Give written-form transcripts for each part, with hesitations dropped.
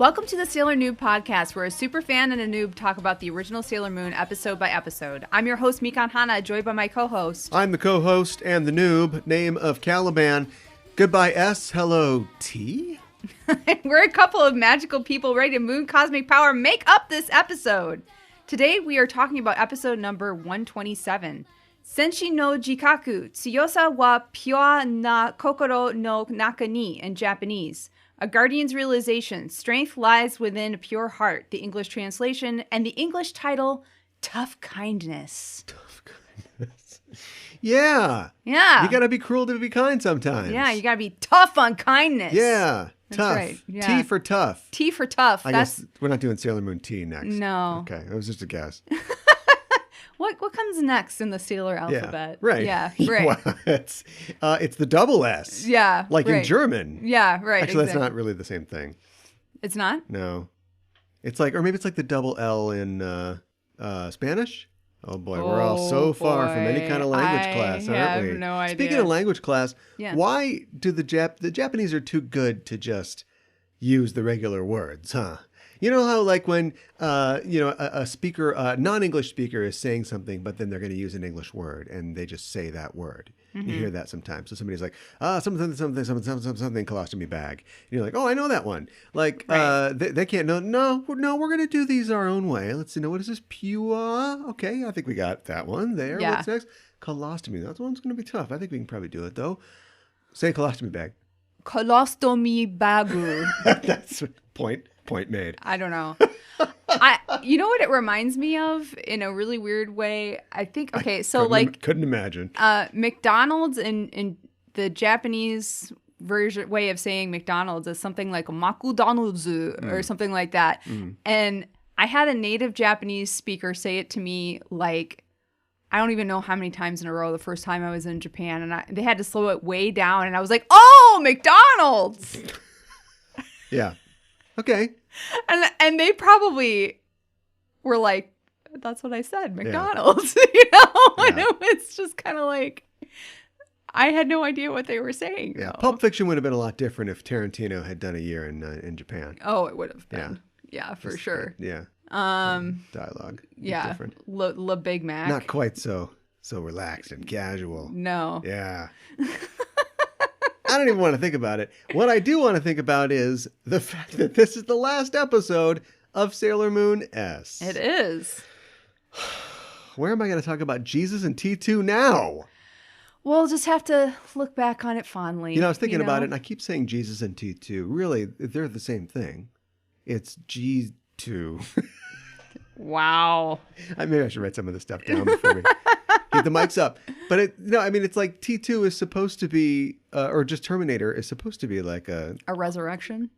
Welcome to the Sailor Noob podcast, where a super fan and a noob talk about the original Sailor Moon episode by episode. I'm your host, Mikan Hana, joined by my co-host. I'm the co-host and the noob, name of Caliban. Goodbye, S. Hello, T. We're a couple of magical people ready to moon cosmic power make up this episode. Today, we are talking about episode number 127. Senshi no Jikaku, Tsuyosa wa Pure na Kokoro no Naka ni in Japanese. A Guardian's Realization, Strength Lies Within a Pure Heart, the English translation, and the English title, Tough Kindness. Tough kindness. Yeah. Yeah. You gotta be cruel to be kind sometimes. Yeah, you gotta be tough on kindness. Yeah. That's tough. right. Yeah. T for tough. T for tough. I guess we're not doing Sailor Moon T next. No. Okay, that was just a guess. What comes next in the Sailor alphabet? Yeah, right. Yeah, right. Well, it's the double S. Yeah, like right. in German. Yeah, right. Actually, exactly. that's not really the same thing. It's not? No. It's like, or maybe it's like the double L in Spanish. Oh boy, we're all so far from any kind of language class, aren't we? I have no idea. Speaking of language class, Yeah. why do the Japanese are too good to just use the regular words, huh? You know how like when a speaker, non-English speaker is saying something, but then they're going to use an English word and they just say that word. Mm-hmm. You hear that sometimes. So somebody's like, something colostomy bag. And you're like, oh, I know that one. Like, Right. they can't know. No, we're going to do these our own way. Let's see. What is this? Pure. Okay, I think we got that one there. Yeah. What's next? Colostomy. That one's going to be tough. I think we can probably do it though. Say colostomy bag. Colostomy bagu. That's point made. I don't know. You know what it reminds me of in a really weird way? I think, okay, so Couldn't imagine. McDonald's in the Japanese way of saying McDonald's is something like McDonald's or something like that. Mm. And I had a native Japanese speaker say it to me like, I don't even know how many times in a row the first time I was in Japan, and they had to slow it way down, and I was like, oh, McDonald's! Yeah. Okay. And they probably were like, that's what I said, McDonald's. You know? And it's just kind of like, I had no idea what they were saying. Yeah. Though. Pulp Fiction would have been a lot different if Tarantino had done a year in Japan. Oh, it would have been. Yeah, for sure. Yeah. Dialogue. Yeah. Different. Le Big Mac. Not quite so relaxed and casual. No. Yeah. I don't even want to think about it. What I do want to think about is the fact that this is the last episode of Sailor Moon S. It is. Where am I going to talk about Jesus and T2 now? We'll just have to look back on it fondly. I was thinking about it, and I keep saying Jesus and T2. Really, they're the same thing. It's G2. Wow. Maybe I should write some of this stuff down before we get the mics up. But it's like T2 is supposed to be, or just Terminator is supposed to be like a resurrection.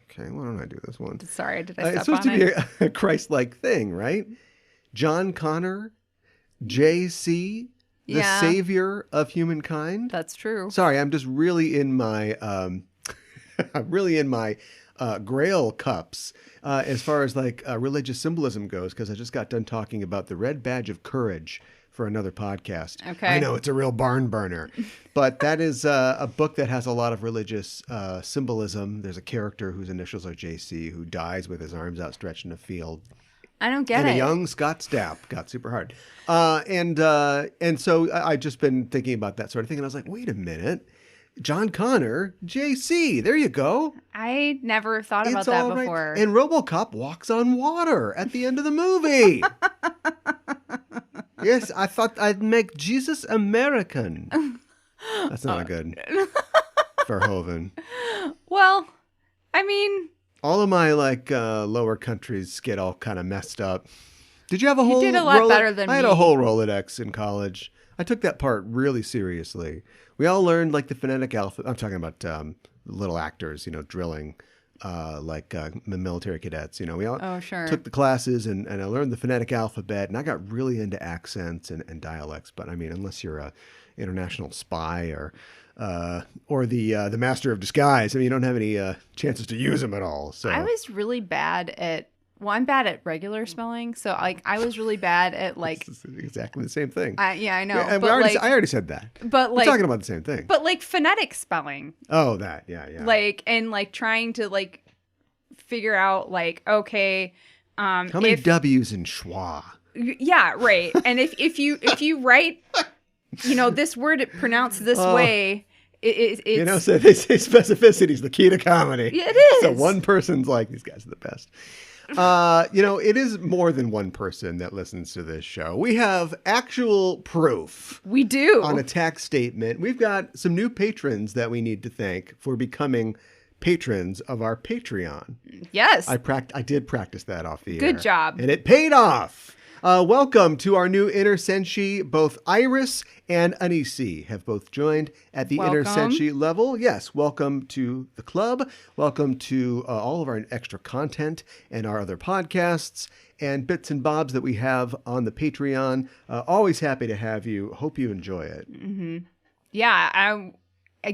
Okay, why don't I do this one? Sorry, did I It's step supposed on to be a Christ-like thing, right? John Connor, JC, the savior of humankind. That's true. Sorry, I'm just really in my, Grail cups as far as like religious symbolism goes, because I just got done talking about the red badge of courage for another podcast. Okay. I know it's a real barn burner, but that is a book that has a lot of religious symbolism. There's a character whose initials are JC who dies with his arms outstretched in a field. I don't get and it. A young Scott Stapp got super hard. And so I've just been thinking about that sort of thing. And I was like, wait a minute. John Connor, JC, there you go. I never thought about that before. Right. And RoboCop walks on water at the end of the movie. Yes, I thought I'd make Jesus American. That's not good. Verhoeven. Well, I mean, all of my lower countries get all kind of messed up. Did you have a whole? You did a lot better than me. I had a whole Rolodex in college. I took that part really seriously. We all learned like the phonetic alphabet. I'm talking about little actors, drilling, military cadets. We all took the classes and I learned the phonetic alphabet, and I got really into accents and dialects. But I mean, unless you're a international spy or the master of disguise, I mean, you don't have any chances to use them at all. So I was really bad at. Well, I'm bad at regular spelling, so I was really bad at It's exactly the same thing. Yeah, I know. Yeah, but I already said that. But we're talking about the same thing. But phonetic spelling. Oh, that, yeah. Trying to figure out like, okay, how many W's in schwa? Yeah, right. And if you write, this word pronounced this way, it's... So they say specificity is the key to comedy. It is. So one person's like, these guys are the best. It is more than one person that listens to this show. We have actual proof. We do. On a tax statement. We've got some new patrons that we need to thank for becoming patrons of our Patreon. Yes. I did practice that off the air. Good job. And it paid off. Welcome to our new Inner Senshi. Both Iris and Anisi have both joined at the Inner Senshi level. Yes, welcome to the club. Welcome to all of our extra content and our other podcasts and bits and bobs that we have on the Patreon. Always happy to have you. Hope you enjoy it. Mm-hmm. Yeah, I'm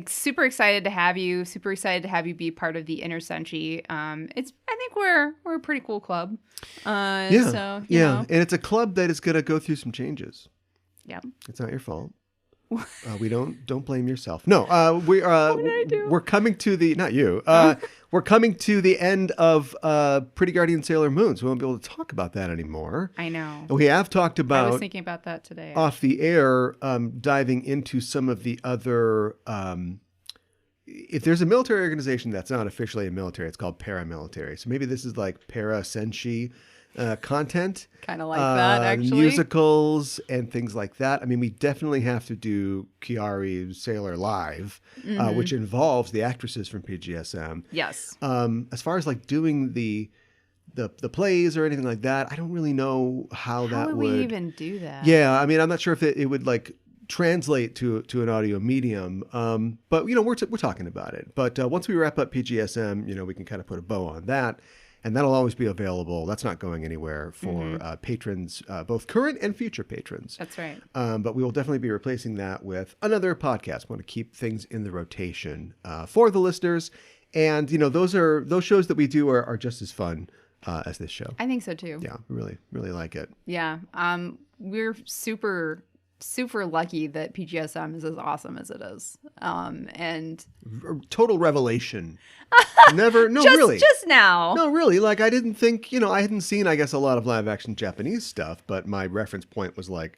super excited to have you. Super excited to have you be part of the Inner Senshi. I think we're a pretty cool club. So, you know. And it's a club that is going to go through some changes. Yeah, it's not your fault. We don't blame yourself. No, we're coming to the not you. We're coming to the end of Pretty Guardian Sailor Moon, so we won't be able to talk about that anymore. I know. We have talked about. I was thinking about that today. Off the air, diving into some of the other. If there's a military organization that's not officially a military, it's called paramilitary. So maybe this is like para-senshi content. Kind of like that, actually. Musicals and things like that. I mean, we definitely have to do Kiari Sailor Live, which involves the actresses from PGSM. Yes. As far as like doing the plays or anything like that, I don't really know how that would. How would we even do that? Yeah, I mean, I'm not sure if it would like translate to an audio medium, but we're talking about it. But once we wrap up PGSM, we can kind of put a bow on that, and that'll always be available. That's not going anywhere for patrons, both current and future patrons. That's right. But we will definitely be replacing that with another podcast. We want to keep things in the rotation for the listeners, and those shows that we do are just as fun as this show. I think so too. Yeah, really, really like it. Yeah, we're super lucky that PGSM is as awesome as it is. And total revelation. Really. Just now. No, really. Like I didn't think, I hadn't seen, I guess, a lot of live action Japanese stuff, but my reference point was like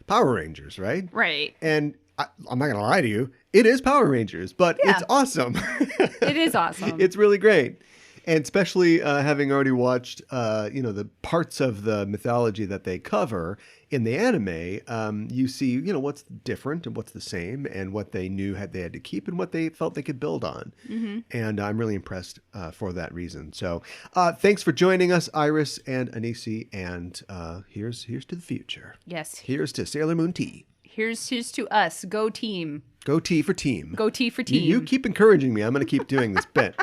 Power Rangers, right? Right. And I'm not going to lie to you. It is Power Rangers, but it's awesome. It is awesome. It's really great. And especially having already watched, the parts of the mythology that they cover in the anime, you see, what's different and what's the same and what they knew they had to keep and what they felt they could build on. Mm-hmm. And I'm really impressed for that reason. So thanks for joining us, Iris and Anisi. And here's to the future. Yes. Here's to Sailor Moon T. Here's to us. Go team. Go T for team. Go T for team. You keep encouraging me. I'm going to keep doing this bit.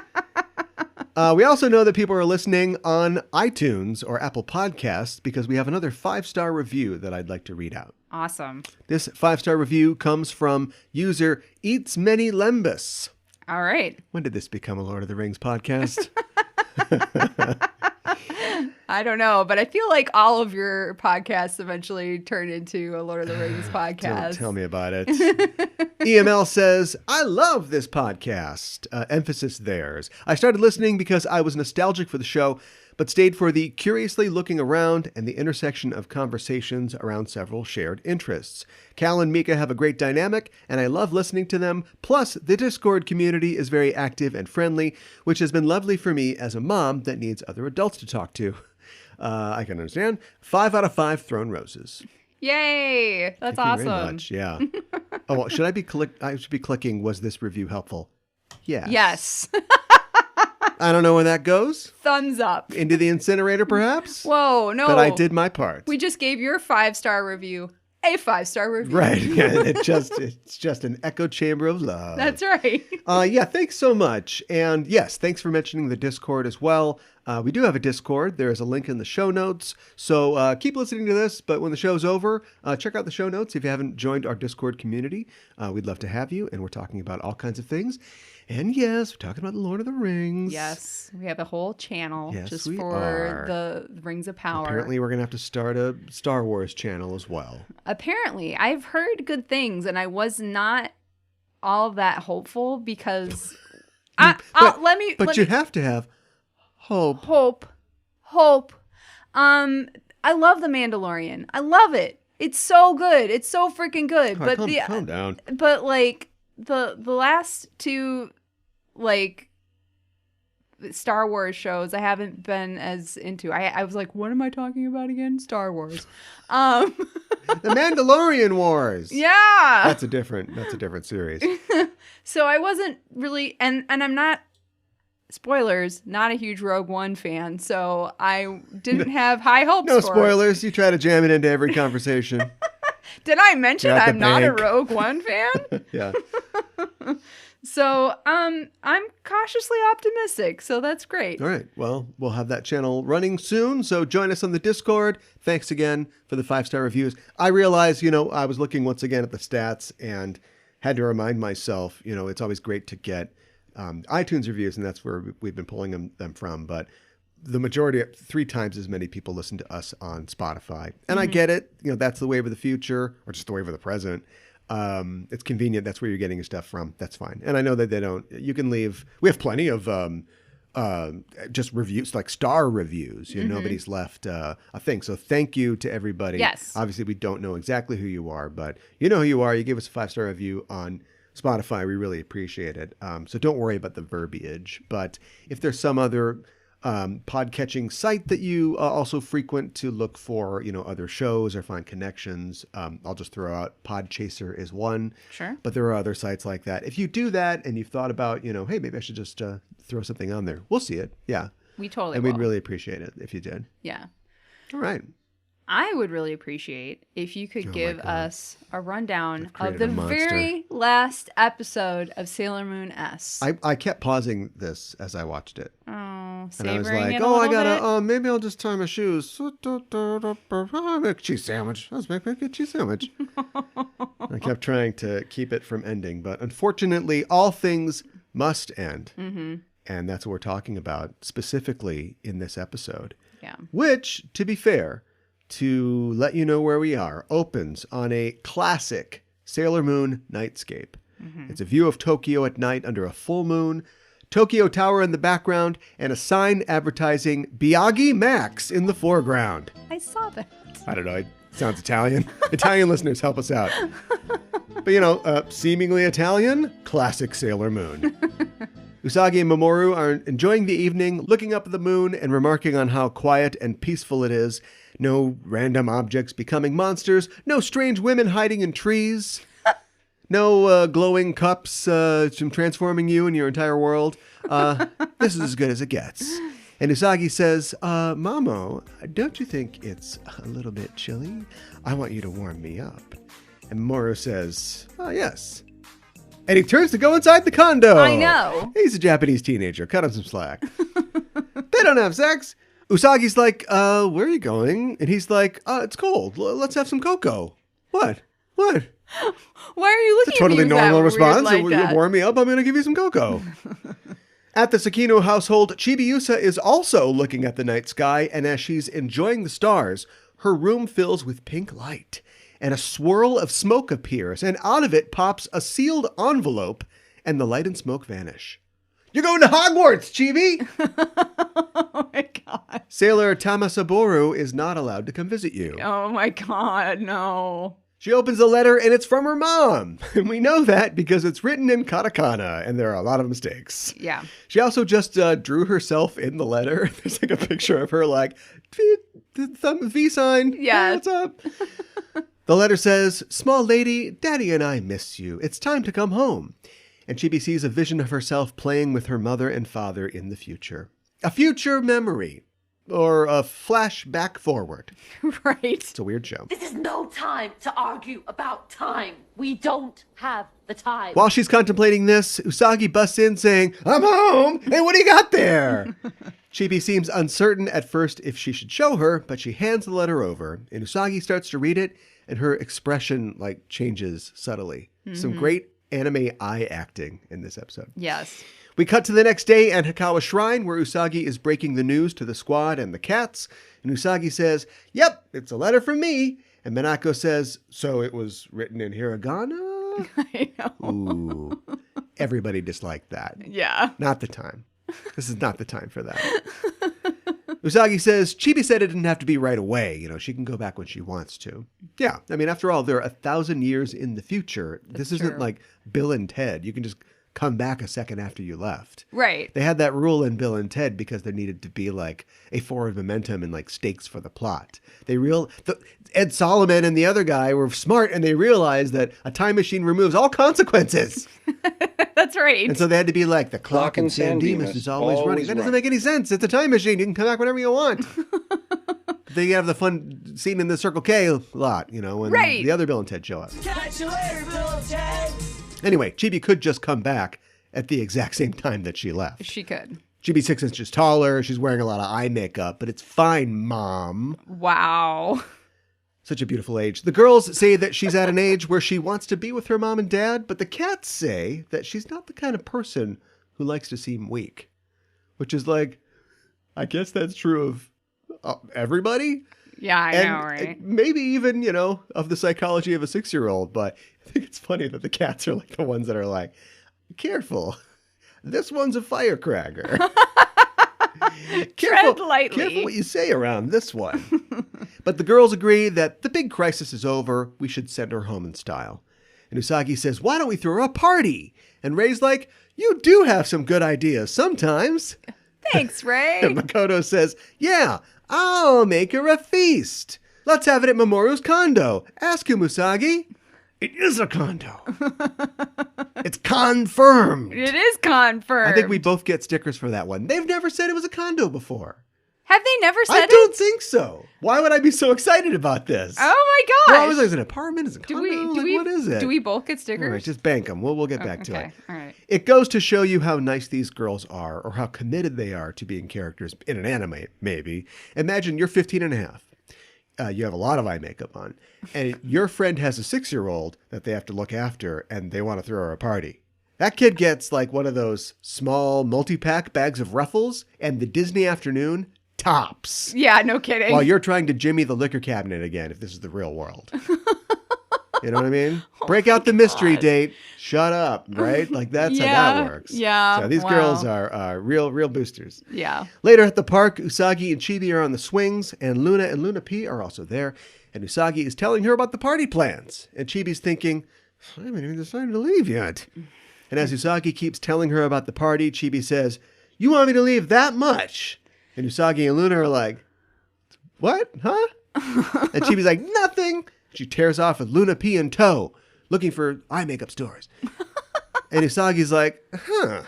We also know that people are listening on iTunes or Apple Podcasts because we have another 5-star review that I'd like to read out. Awesome. This 5-star review comes from user Eats Many Lembus. All right. When did this become a Lord of the Rings podcast? I don't know, but I feel like all of your podcasts eventually turn into a Lord of the Rings podcast. Don't tell me about it. EML says, I love this podcast. Emphasis theirs. I started listening because I was nostalgic for the show, but stayed for the curiously looking around and the intersection of conversations around several shared interests. Cal and Mika have a great dynamic, and I love listening to them. Plus, the Discord community is very active and friendly, which has been lovely for me as a mom that needs other adults to talk to. I can understand. 5 out of 5 thrown roses. Yay! That's awesome. Thank you very much. Yeah. Oh, well, should I be clicking, was this review helpful? Yeah. Yes. I don't know where that goes. Thumbs up. Into the incinerator, perhaps? Whoa, no. But I did my part. We just gave your 5-star review a 5-star review. Right. Yeah, it's just an echo chamber of love. That's right. Yeah, thanks so much. And yes, thanks for mentioning the Discord as well. We do have a Discord. There is a link in the show notes. So keep listening to this, but when the show's over, check out the show notes if you haven't joined our Discord community. We'd love to have you, and we're talking about all kinds of things. And yes, we're talking about the Lord of the Rings. Yes, we have a whole channel just for are. the Rings of Power. Apparently, we're going to have to start a Star Wars channel as well. Apparently. I've heard good things, and I was not all that hopeful because... But you have to have Hope. Hope. I love The Mandalorian. I love it. It's so good. It's so freaking good. Right, calm down. But like the last two like Star Wars shows I haven't been as into. I was like, what am I talking about again? Star Wars. The Mandalorian Wars. Yeah. That's a different series. So I wasn't really and I'm not, spoilers, not a huge Rogue One fan, so I didn't have high hopes No for spoilers. You try to jam it into every conversation. Did I mention I'm not a bank. Rogue One fan? Yeah. So, I'm cautiously optimistic, so that's great. All right. Well, we'll have that channel running soon, so join us on the Discord. Thanks again for the 5-star reviews. I realize, I was looking once again at the stats and had to remind myself, it's always great to get iTunes reviews, and that's where we've been pulling them from. But the majority, 3 times as many people listen to us on Spotify. And I get it. That's the wave of the future, or just the wave of the present. It's convenient. That's where you're getting your stuff from. That's fine. And I know that they don't, you can leave, we have plenty of just reviews, like star reviews. Nobody's left a thing. So thank you to everybody. Yes. Obviously, we don't know exactly who you are, but you know who you are. You give us a 5-star review on Spotify. We really appreciate it. So don't worry about the verbiage. But if there's some other pod-catching site that you also frequent to look for, other shows or find connections, I'll just throw out Podchaser is one. Sure. But there are other sites like that. If you do that and you've thought about, hey, maybe I should just throw something on there, we'll see it. Yeah. We totally And will. we'd really appreciate it if you did. Yeah. All right. I would really appreciate if you could give us a rundown I've of the created a monster. very last episode of Sailor Moon S. I kept pausing this as I watched it. Oh, And savoring I was it like, a I little bit. gotta, maybe I'll just tie my shoes. I'll make a cheese sandwich. Let's make a cheese sandwich. I kept trying to keep it from ending, but unfortunately, all things must end. Mm-hmm. And that's what we're talking about specifically in this episode. Yeah. Which, to be fair, to let you know where we are, opens on a classic Sailor Moon nightscape. It's a view of Tokyo at night under a full moon, Tokyo Tower in the background, and a sign advertising Biaggi Max in the foreground. I saw that. I don't know. It sounds Italian. Italian listeners, help us out. But, seemingly Italian, classic Sailor Moon. Usagi and Mamoru are enjoying the evening, looking up at the moon and remarking on how quiet and peaceful it is. No random objects becoming monsters. No strange women hiding in trees. No glowing cups transforming you and your entire world. This is as good as it gets. And Usagi says, Mamo, don't you think it's a little bit chilly? I want you to warm me up. And Mamoru says, yes. And he turns to go inside the condo. I know. He's a Japanese teenager. Cut him some slack. They don't have sex. Usagi's like, where are you going? And he's like, it's cold. Let's have some cocoa. What? Why are you looking It's a totally at me normal with that response. weird like that? You warm me up, I'm going to give you some cocoa. At the Sakino household, Chibiusa is also looking at the night sky, and as she's enjoying the stars, her room fills with pink light, and a swirl of smoke appears, and out of it pops a sealed envelope, and the light and smoke vanish. You're going to Hogwarts, Chibi! Oh my god. Sailor Tamasaboru is not allowed to come visit you. Oh my god, no. She opens the letter, and it's from her mom. And we know that because it's written in katakana, and there are a lot of mistakes. Yeah. She also just drew herself in the letter. There's like a picture of her like, V sign. Yeah. Hey, what's up? The letter says, small lady, daddy and I miss you. It's time to come home. And Chibi sees a vision of herself playing with her mother and father in the future. A future memory. Or a flashback forward. Right. It's a weird show. This is no time to argue about time. We don't have the time. While she's contemplating this, Usagi busts in saying, I'm home! Hey, what do you got there? Chibi seems uncertain at first if she should show her, but she hands the letter over, and Usagi starts to read it, and her expression, changes subtly. Some great anime eye acting in this episode. Yes. We cut to the next day at Hikawa Shrine, where Usagi is breaking the news to the squad and the cats. And Usagi says, yep, it's a letter from me. And Minako says, so it was written in hiragana? I know. Ooh. Everybody disliked that. Yeah. Not the time. This is not the time for that. Usagi says, Chibi said it didn't have to be right away. You know, she can go back when she wants to. Yeah, I mean, after all, they're 1,000 years in the future. This isn't like Bill and Ted. You can just come back a second after you left. Right. They had that rule in Bill and Ted because there needed to be like a forward momentum and like stakes for the plot. Ed Solomon and the other guy were smart and they realized that a time machine removes all consequences. That's right. And so they had to be like, the clock in San Dimas is always running. That doesn't make any sense. It's a time machine. You can come back whenever you want. They have the fun scene in the Circle K lot, you know, when the other Bill and Ted show up. Catch you later, Bill and Ted. Anyway, Chibi could just come back at the exact same time that she left. She could. Chibi's 6 inches taller. She's wearing a lot of eye makeup, but it's fine, Mom. Wow. Such a beautiful age. The girls say that she's at an age where she wants to be with her mom and dad, but the cats say that she's not the kind of person who likes to seem weak. Which is like, I guess that's true of everybody. Yeah, I know, right? Maybe even, you know, of the psychology of a 6-year-old. But I think it's funny that the cats are like the ones that are like, careful. This one's a firecracker. Tread lightly. Careful what you say around this one. But the girls agree that the big crisis is over. We should send her home in style. And Usagi says, why don't we throw her a party? And Ray's like, you do have some good ideas sometimes. Thanks, Ray. And Makoto says, yeah, I'll make her a feast. Let's have it at Mamoru's condo. Ask him, Usagi. It is a condo. It's confirmed. It is confirmed. I think we both get stickers for that one. They've never said it was a condo before. Have they never said it? I don't think so. Why would I be so excited about this? Oh my gosh. Well, I was like, is it an apartment? Is it a condo? What is it? Do we both get stickers? All right, just bank them. We'll get back to it. All right. It goes to show you how nice these girls are or how committed they are to being characters in an anime, maybe. Imagine you're 15 and a half. You have a lot of eye makeup on. And your friend has a 6-year-old that they have to look after and they want to throw her a party. That kid gets like one of those small multi-pack bags of Ruffles and the Disney afternoon tops. Yeah, no kidding. While you're trying to Jimmy the liquor cabinet again, if this is the real world. You know what I mean? Break out the mystery date. Shut up, right? Like that's how that works. Yeah. So these girls are real boosters. Yeah. Later at the park, Usagi and Chibi are on the swings, and Luna P are also there. And Usagi is telling her about the party plans. And Chibi's thinking, I haven't even decided to leave yet. And as Usagi keeps telling her about the party, Chibi says, you want me to leave that much? And Usagi and Luna are like, what? Huh? And Chibi's like, nothing. She tears off with Luna P in tow, looking for eye makeup stores. And Usagi's like, huh.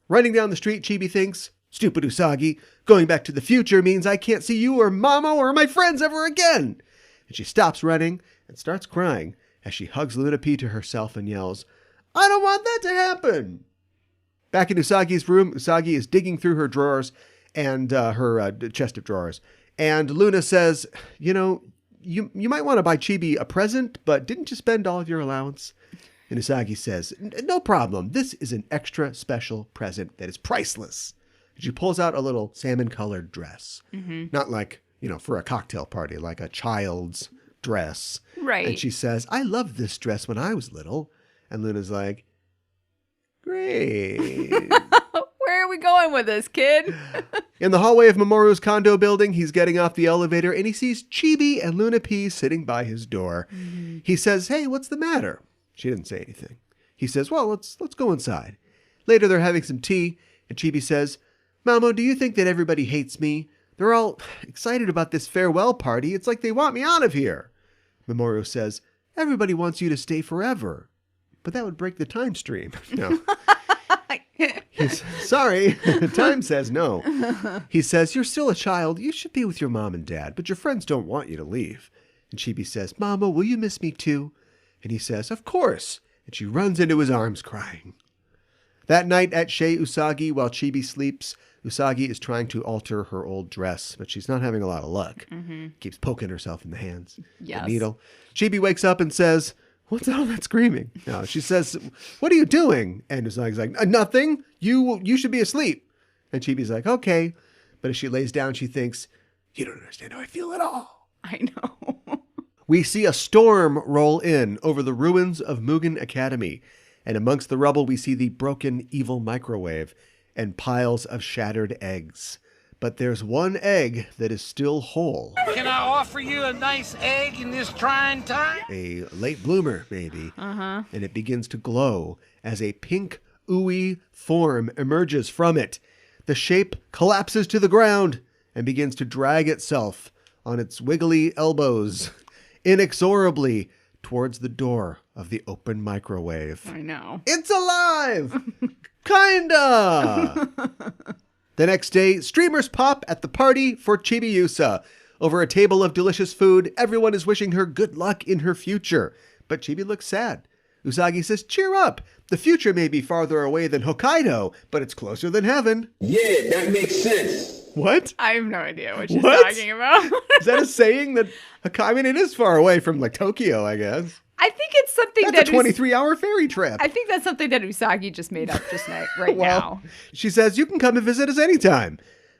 Running down the street, Chibi thinks, stupid Usagi, going back to the future means I can't see you or Mama or my friends ever again. And she stops running and starts crying as she hugs Luna P to herself and yells, I don't want that to happen. Back in Usagi's room, Usagi is digging through her drawers and her chest of drawers. And Luna says, you know, you might want to buy Chibi a present, but didn't you spend all of your allowance? And Usagi says, no problem. This is an extra special present that is priceless. And she pulls out a little salmon-colored dress. Mm-hmm. Not like, you know, for a cocktail party, like a child's dress. Right. And she says, I loved this dress when I was little. And Luna's like, great. Where are we going with this, kid? In the hallway of Mamoru's condo building, he's getting off the elevator and he sees Chibi and Luna P sitting by his door. Mm-hmm. He says, hey, what's the matter? She didn't say anything. He says, well, let's go inside. Later, they're having some tea, and Chibi says, Mamo, do you think that everybody hates me? They're all excited about this farewell party. It's like they want me out of here. Mamoru says, everybody wants you to stay forever. But that would break the time stream. No. He's sorry. Time says no. He says, you're still a child. You should be with your mom and dad, but your friends don't want you to leave. And Chibi says, Mama, will you miss me too? And he says, of course. And she runs into his arms crying. That night at Shei Usagi, while Chibi sleeps, Usagi is trying to alter her old dress, but she's not having a lot of luck. Mm-hmm. Keeps poking herself in the hands. Yes. The needle. Chibi wakes up and says, what's all that screaming? No, she says, what are you doing? And Usagi's like, nothing. You should be asleep. And Chibi's like, okay. But as she lays down, she thinks, you don't understand how I feel at all. I know. We see a storm roll in over the ruins of Mugen Academy. And amongst the rubble, we see the broken evil microwave. and piles of shattered eggs. But there's one egg that is still whole. Can I offer you a nice egg in this trying time? A late bloomer, maybe. And it begins to glow as a pink, ooey form emerges from it. The shape collapses to the ground and begins to drag itself on its wiggly elbows inexorably towards the door of the open microwave. I know. It's alive! Kinda! The next day, streamers pop at the party for Chibi Yusa. Over a table of delicious food, everyone is wishing her good luck in her future. But Chibi looks sad. Usagi says, cheer up. The future may be farther away than Hokkaido, but it's closer than heaven. Yeah, that makes sense. What? I have no idea what she's What? talking about. Is that a saying that I mean, it is far away from like Tokyo, I guess. I think it's something That's a 23-hour ferry trip. I think that's something that Usagi just made up just right now. She says, you can come and visit us anytime.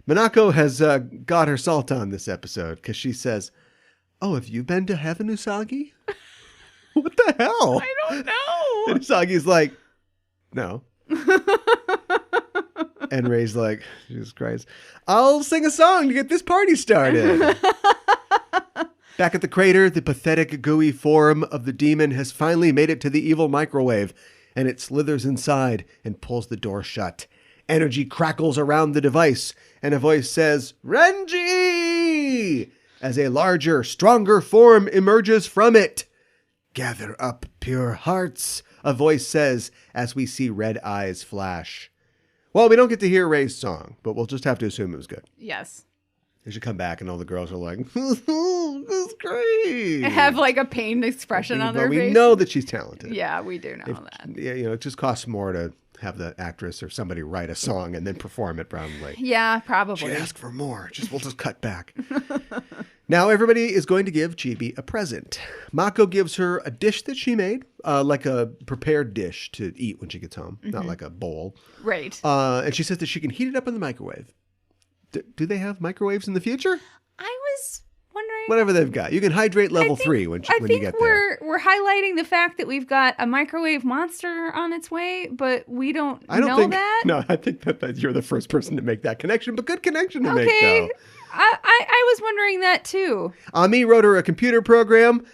Minako has got her salt on this episode because she says, oh, have you been to heaven, Usagi? What the hell? I don't know. And Usagi's like, no. And Ray's like, Jesus Christ, I'll sing a song to get this party started. Back at the crater, the pathetic, gooey form of the demon has finally made it to the evil microwave, and it slithers inside and pulls the door shut. Energy crackles around the device, and a voice says, Renji! As a larger, stronger form emerges from it. Gather up, pure hearts, a voice says as we see red eyes flash. Well, we don't get to hear Ray's song, but we'll just have to assume it was good. Yes. They should come back and all the girls are like, this is great. Have like a pained expression on their But face. we know that she's talented. Yeah, we do know that. Yeah, it just costs more to have the actress or somebody write a song and then perform it probably. Yeah, probably. She'd ask for more. We'll just cut back. Now everybody is going to give Chibi a present. Mako gives her a dish that she made, like a prepared dish to eat when she gets home, not like a bowl. Right. And she says that she can heat it up in the microwave. Do they have microwaves in the future? I was wondering. Whatever they've got. You can hydrate level 3 when you get there. We're highlighting the fact that we've got a microwave monster on its way, but we don't I don't know think, that. No, I think that you're the first person to make that connection, but good connection to make, Okay. though. I was wondering that too. Ami wrote her a computer program.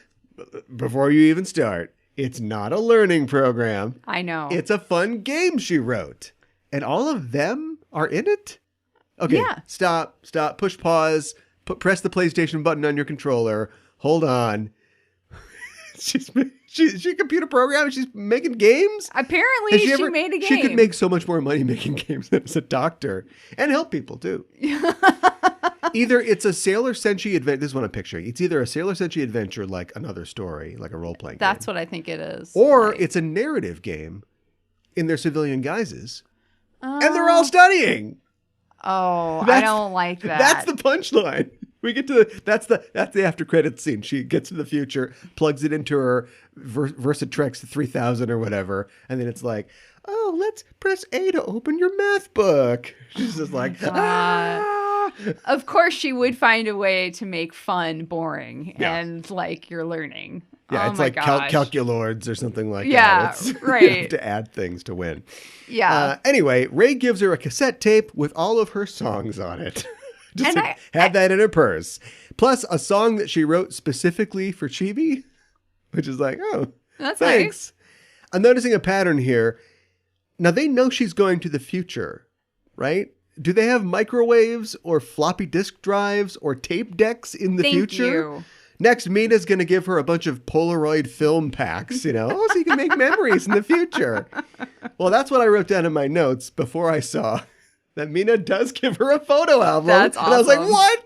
Before you even start, it's not a learning program. I know. It's a fun game she wrote. And all of them are in it? Okay, Yeah. Stop, push pause, press the PlayStation button on your controller. Hold on. She's a computer programmer. She's making games? Apparently, she made a game. She could make so much more money making games than as a doctor and help people too. Either it's a Sailor Senshi adventure. This is what I'm picturing. It's either a Sailor Senshi adventure like another story, like a role-playing game. That's what I think it is. Or Right. it's a narrative game in their civilian guises. And they're all studying. Oh, I That's- don't like that. That's the punchline. We get to that's the after credits scene. She gets to the future, plugs it into her Versatrex 3000 or whatever, and then it's like, oh, let's press A to open your math book. She's just like, Of course, she would find a way to make fun boring Yeah. and like you're learning. yeah, Oh it's my like gosh. calculords or something like Yeah, that. You right. have to add things to win. Yeah. Anyway, Ray gives her a cassette tape with all of her songs on it. Just And had that in her purse. Plus a song that she wrote specifically for Chibi, which is like, oh, That's thanks. I'm noticing a pattern here. Now they know she's going to the future, right? Do they have microwaves or floppy disk drives or tape decks in the Thank future? you. Next, Mina's going to give her a bunch of Polaroid film packs, so you can make memories in the future. Well, that's what I wrote down in my notes before I saw that Mina does give her a photo album. That's And I was like, awesome. what?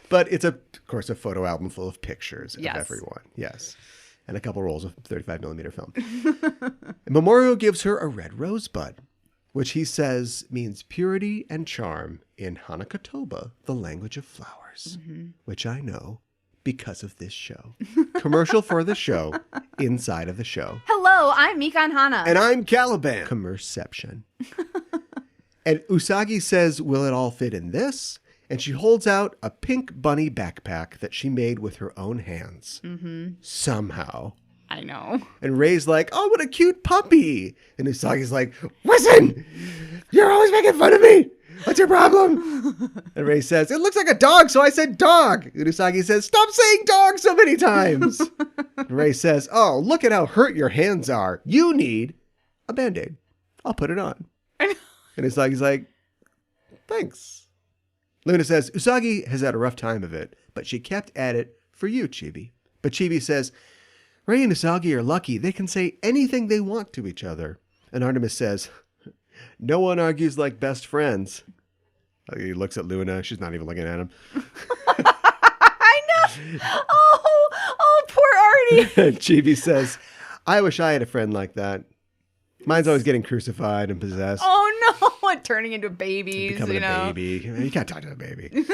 But it's, of course, a photo album full of pictures Yes. of everyone. Yes. And a couple rolls of 35 millimeter film. And Mamoru gives her a red rosebud, which he says means purity and charm in Hanakatoba, the language of flowers, which I know because of this show. Commercial for the show, inside of the show. Hello, I'm Mikan Hana. And I'm Caliban. Commerception. And Usagi says, will it all fit in this? And she holds out a pink bunny backpack that she made with her own hands. Somehow. I know. And Ray's like, oh, what a cute puppy. And Usagi's like, listen, you're always making fun of me. What's your problem? And Ray says, it looks like a dog, so I said dog. And Usagi says, stop saying dog so many times. And Ray says, oh, look at how hurt your hands are. You need a Band-Aid. I'll put it on. And Usagi's like, thanks. Luna says, Usagi has had a rough time of it, but she kept at it for you, Chibi. But Chibi says, Ray and Usagi are lucky. They can say anything they want to each other. And Artemis says, no one argues like best friends. He looks at Luna. She's not even looking at him. I know. Oh, poor Artie. Chibi says, I wish I had a friend like that. Mine's always getting crucified and possessed. Oh, no. And turning into babies, Becoming a baby. You can't talk to a baby.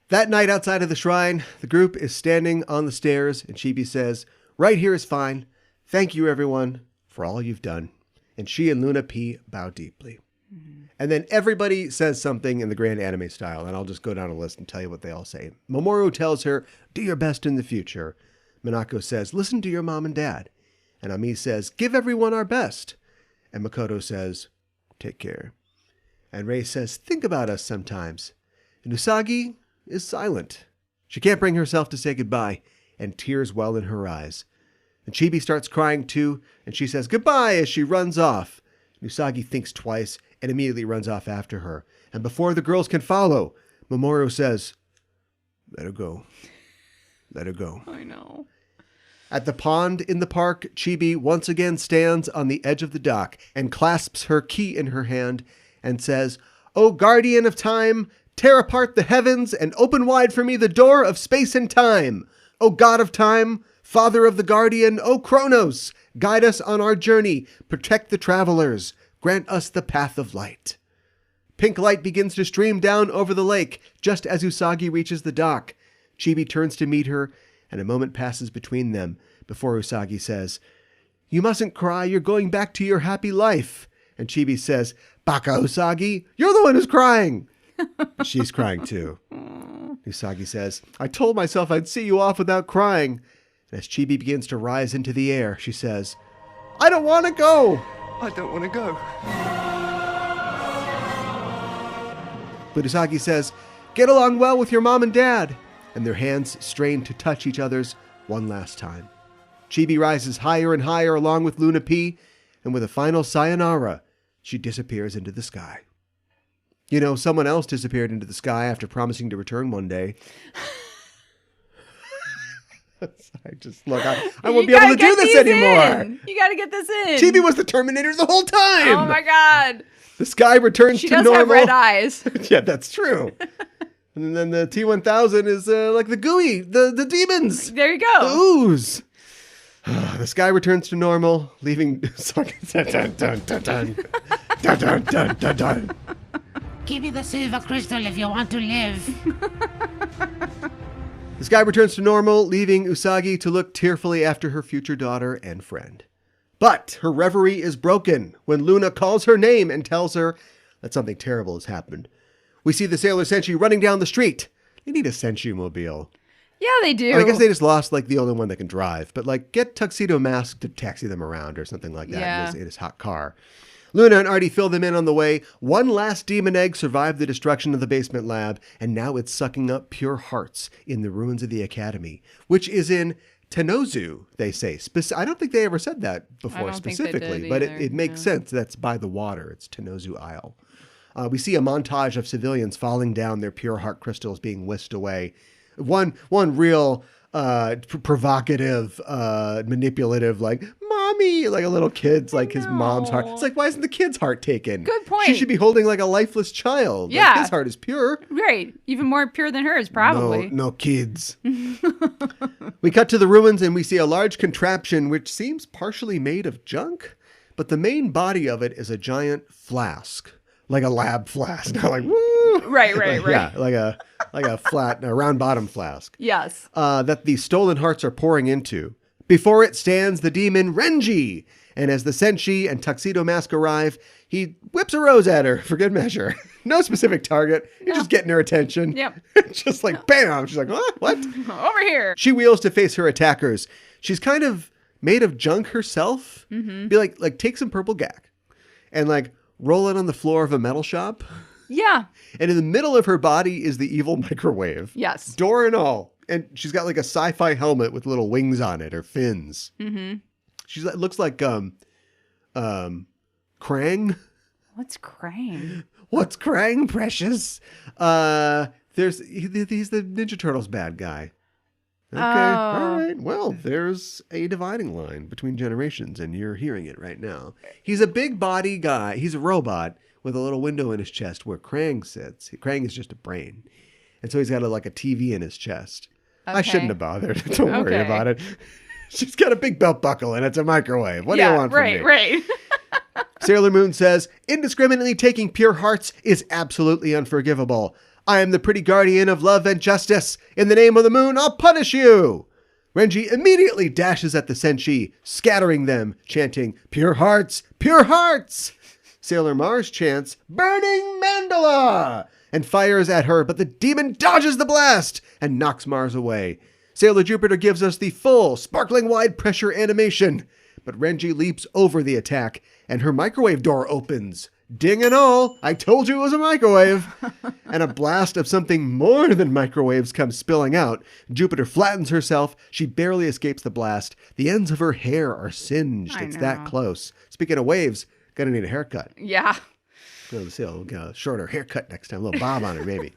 That night outside of the shrine, the group is standing on the stairs, and Chibi says, right here is fine. Thank you, everyone, for all you've done. And she and Luna P bow deeply. Mm-hmm. And then everybody says something in the grand anime style, and I'll just go down a list and tell you what they all say. Mamoru tells her, do your best in the future. Minako says, listen to your mom and dad. And Ami says, give everyone our best. And Makoto says, take care. And Rei says, think about us sometimes. And Usagi is silent. She can't bring herself to say goodbye, and tears well in her eyes. And Chibi starts crying too, and she says goodbye as she runs off. And Usagi thinks twice and immediately runs off after her. And before the girls can follow, Mamoru says, let her go. Let her go. I know. At the pond in the park, Chibi once again stands on the edge of the dock and clasps her key in her hand and says, O guardian of time, tear apart the heavens and open wide for me the door of space and time. O god of time, father of the guardian, O Kronos, guide us on our journey, protect the travelers, grant us the path of light. Pink light begins to stream down over the lake just as Usagi reaches the dock. Chibi turns to meet her, and a moment passes between them before Usagi says, you mustn't cry, you're going back to your happy life. And Chibi says, Baka Usagi, you're the one who's crying. She's crying too. Usagi says, I told myself I'd see you off without crying. And as Chibi begins to rise into the air, she says, I don't want to go. I don't want to go. But Usagi says, get along well with your mom and dad. And their hands strain to touch each other's one last time. Chibi rises higher and higher along with Luna P, and with a final sayonara, she disappears into the sky. You know, someone else disappeared into the sky after promising to return one day. I won't be able to do this anymore. You got to get this in. Chibi was the Terminator the whole time. Oh my God. The sky returns to normal. She does have red eyes. Yeah, that's true. And then the T-1000 is like the gooey, the demons. There you go. The ooze. The sky returns to normal, leaving... dun, dun, dun, dun, dun. Dun, dun, dun, dun, dun. Give me the silver crystal if you want to live. The sky returns to normal, leaving Usagi to look tearfully after her future daughter and friend. But her reverie is broken when Luna calls her name and tells her that something terrible has happened. We see the Sailor Senshi running down the street. They need a Senshi mobile. Yeah, they do. I guess they just lost like the only one that can drive. But like get Tuxedo Mask to taxi them around or something like that in his hot car. Luna and Artie fill them in on the way. One last demon egg survived the destruction of the basement lab, and now it's sucking up pure hearts in the ruins of the academy, which is in Tenozu, they say. I don't think they ever said that before specifically, but it makes sense. That's by the water. It's Tenozu Isle. We see a montage of civilians falling down, their pure heart crystals being whisked away. One real provocative, manipulative, like, mommy, like a little kid's, like his mom's heart. It's like, why isn't the kid's heart taken? Good point. She should be holding like a lifeless child. Yeah. Like, his heart is pure. Right. Even more pure than hers, probably. No kids. We cut to the ruins and we see a large contraption which seems partially made of junk, but the main body of it is a giant flask. Like a lab flask. Not like, woo! Right. Yeah, like a flat, a round bottom flask. Yes. That the stolen hearts are pouring into. Before it stands the demon Renji. And as the Senshi and Tuxedo Mask arrive, he whips a rose at her for good measure. No specific target. He's just getting her attention. Yep. Just like, bam. She's like, what? Over here. She wheels to face her attackers. She's kind of made of junk herself. Mm-hmm. Be like take some purple gack and like roll it on the floor of a metal shop. Yeah. And in the middle of her body is the evil microwave. Yes. Door and all. And she's got like a sci-fi helmet with little wings on it, or fins. Mm-hmm. She's looks like Krang. What's Krang? What's Krang, precious? He's the Ninja Turtles bad guy. Okay, all right. Well, there's a dividing line between generations, and you're hearing it right now. He's a big body guy. He's a robot with a little window in his chest where Krang sits. Krang is just a brain. And so he's got like a TV in his chest. Okay. I shouldn't have bothered. Don't worry about it. She's got a big belt buckle, and it's a microwave. What do you want from me? Right. Sailor Moon says, indiscriminately taking pure hearts is absolutely unforgivable. I am the pretty guardian of love and justice. In the name of the moon, I'll punish you. Renji immediately dashes at the Senshi, scattering them, chanting, pure hearts, pure hearts. Sailor Mars chants, burning mandala, and fires at her, but the demon dodges the blast and knocks Mars away. Sailor Jupiter gives us the full, sparkling wide pressure animation, but Renji leaps over the attack, and her microwave door opens. Ding and all, I told you it was a microwave. And a blast of something more than microwaves comes spilling out. Jupiter flattens herself. She barely escapes the blast. The ends of her hair are singed. It's that close. Speaking of waves, gonna need a haircut. Yeah. We'll get a shorter haircut next time. A little bob on her, maybe.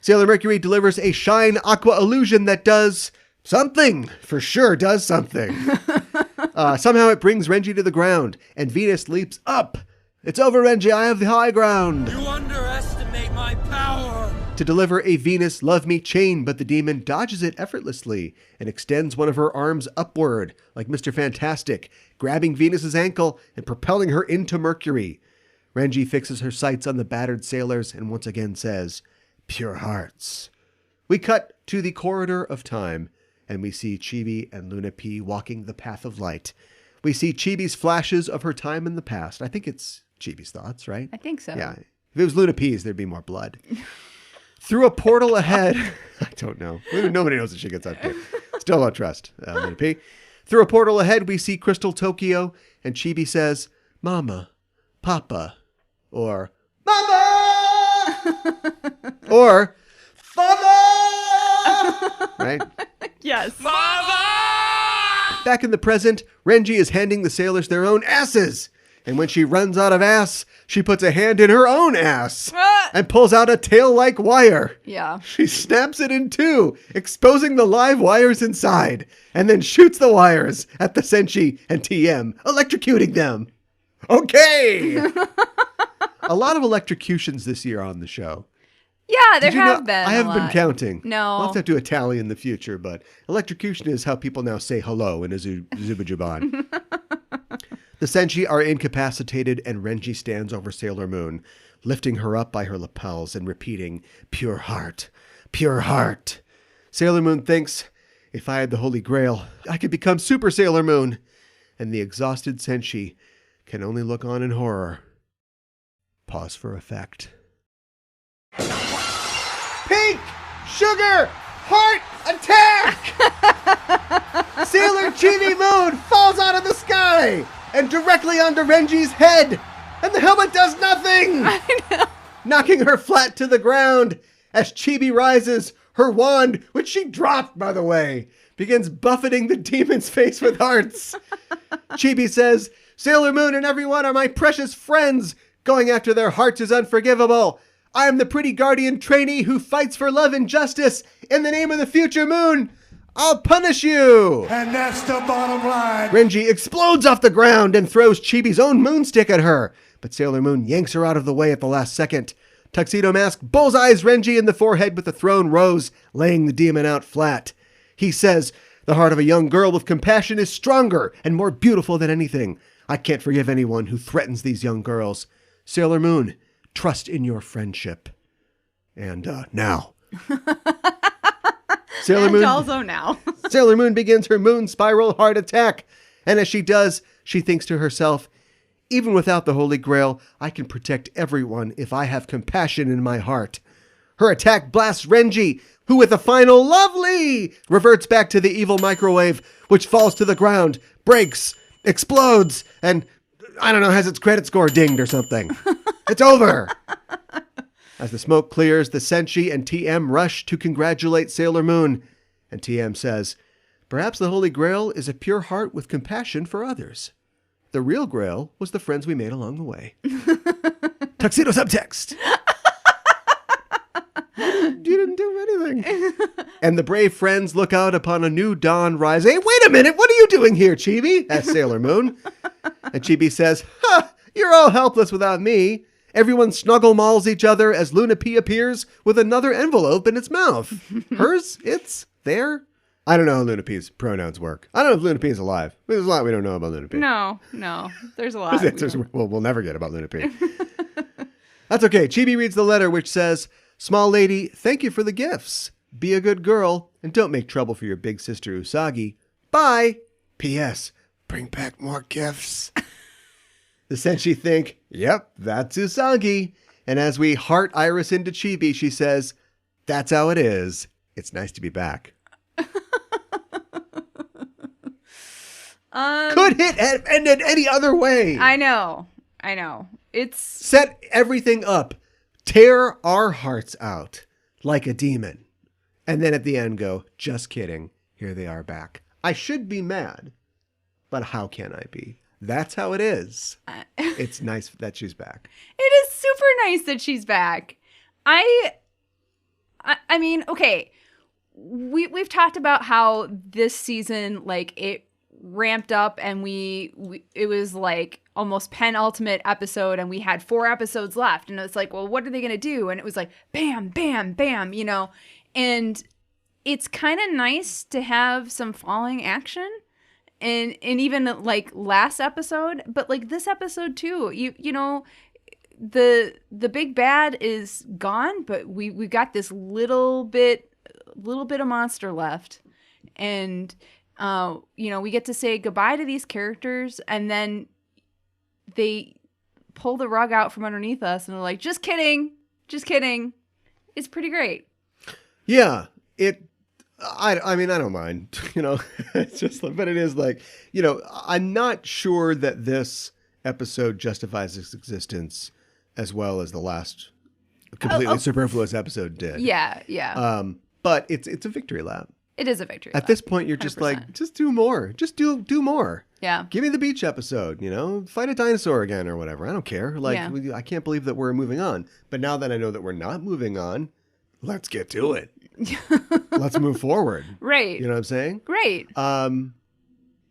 Sailor Mercury delivers a shine aqua illusion that does something. For sure does something. Somehow it brings Renji to the ground, and Venus leaps up. It's over, Renji. I have the high ground. You underestimate my power. To deliver a Venus love me chain, but the demon dodges it effortlessly and extends one of her arms upward like Mr. Fantastic, grabbing Venus's ankle and propelling her into Mercury. Renji fixes her sights on the battered sailors and once again says, pure hearts. We cut to the corridor of time, and we see Chibi and Luna P walking the path of light. We see Chibi's flashes of her time in the past. I think it's Chibi's thoughts, right? I think so. Yeah. If it was Luna P's, there'd be more blood. Through a portal ahead, I don't know. Nobody knows what she gets up to. Still don't trust Luna P. Through a portal ahead, we see Crystal Tokyo, and Chibi says, Mama, Papa, or Mama, or Father, right? Yes. Father! Back in the present, Renji is handing the sailors their own asses. And when she runs out of ass, she puts a hand in her own ass and pulls out a tail-like wire. Yeah. She snaps it in two, exposing the live wires inside, and then shoots the wires at the Senshi and TM, electrocuting them. Okay! A lot of electrocutions this year on the show. Yeah, there have been. I haven't been counting. No. I'll have to do a tally in the future, but electrocution is how people now say hello in a Zubajuban. The Senshi are incapacitated, and Renji stands over Sailor Moon, lifting her up by her lapels and repeating, pure heart, pure heart. Sailor Moon thinks, if I had the Holy Grail, I could become Super Sailor Moon. And the exhausted Senshi can only look on in horror. Pause for effect. Pink! Sugar! Heart attack! Sailor Chibi Moon falls out of the sky and directly onto Renji's head, and the helmet does nothing! I know. Knocking her flat to the ground. As Chibi rises, her wand, which she dropped, by the way, begins buffeting the demon's face with hearts. Chibi says, Sailor Moon and everyone are my precious friends. Going after their hearts is unforgivable. I am the pretty guardian trainee who fights for love and justice. In the name of the future moon, I'll punish you. And that's the bottom line. Renji explodes off the ground and throws Chibi's own moonstick at her. But Sailor Moon yanks her out of the way at the last second. Tuxedo Mask bullseyes Renji in the forehead with the thrown rose, laying the demon out flat. He says, the heart of a young girl with compassion is stronger and more beautiful than anything. I can't forgive anyone who threatens these young girls. Sailor Moon, trust in your friendship. And now. Sailor Moon also now. Sailor Moon begins her moon spiral heart attack. And as she does, she thinks to herself, even without the Holy Grail, I can protect everyone if I have compassion in my heart. Her attack blasts Renji, who with a final lovely reverts back to the evil microwave, which falls to the ground, breaks, explodes, and, I don't know, has its credit score dinged or something. It's over. As the smoke clears, the Senshi and TM rush to congratulate Sailor Moon. And TM says, perhaps the Holy Grail is a pure heart with compassion for others. The real Grail was the friends we made along the way. Tuxedo subtext. You didn't do anything. And the brave friends look out upon a new dawn rise. Hey, wait a minute. What are you doing here, Chibi? Asks Sailor Moon. And Chibi says, you're all helpless without me. Everyone snuggle mauls each other as Luna P appears with another envelope in its mouth. Hers? It's there? I don't know how Luna P's pronouns work. I don't know if Luna P is alive. There's a lot we don't know about Luna P. No. There's a lot. We'll never get about Luna P. That's okay. Chibi reads the letter, which says, small lady, thank you for the gifts. Be a good girl and don't make trouble for your big sister Usagi. Bye. P.S. Bring back more gifts. The Senshi think, yep, that's Usagi. And as we heart Iris into Chibi, she says, that's how it is. It's nice to be back. Could it have ended any other way? I know. It's set everything up. Tear our hearts out like a demon. And then at the end go, just kidding. Here they are back. I should be mad, but how can I be? That's how it is. It's nice that she's back. It is super nice that she's back. I mean, okay. We've talked about how this season, like, it ramped up and it was like almost penultimate episode and we had 4 episodes left. And it's like, well, what are they going to do? And it was like, bam, bam, bam, you know? And it's kind of nice to have some falling action. And even like last episode, but like this episode too, you know, the big bad is gone, but we got this little bit of monster left, and you know, we get to say goodbye to these characters, and then they pull the rug out from underneath us, and they're like, just kidding. It's pretty great. Yeah, I mean, I don't mind, you know, it's just, but it is like, you know, I'm not sure that this episode justifies its existence as well as the last completely superfluous episode did. Yeah. But it's a victory lap. It is a victory lap. At this point, you're just 100%. Like, just do more. Just do more. Yeah. Give me the beach episode, you know, fight a dinosaur again or whatever. I don't care. Like, yeah. I can't believe that we're moving on. But now that I know that we're not moving on, let's get to it. Let's move forward. Right. You know what I'm saying? Right.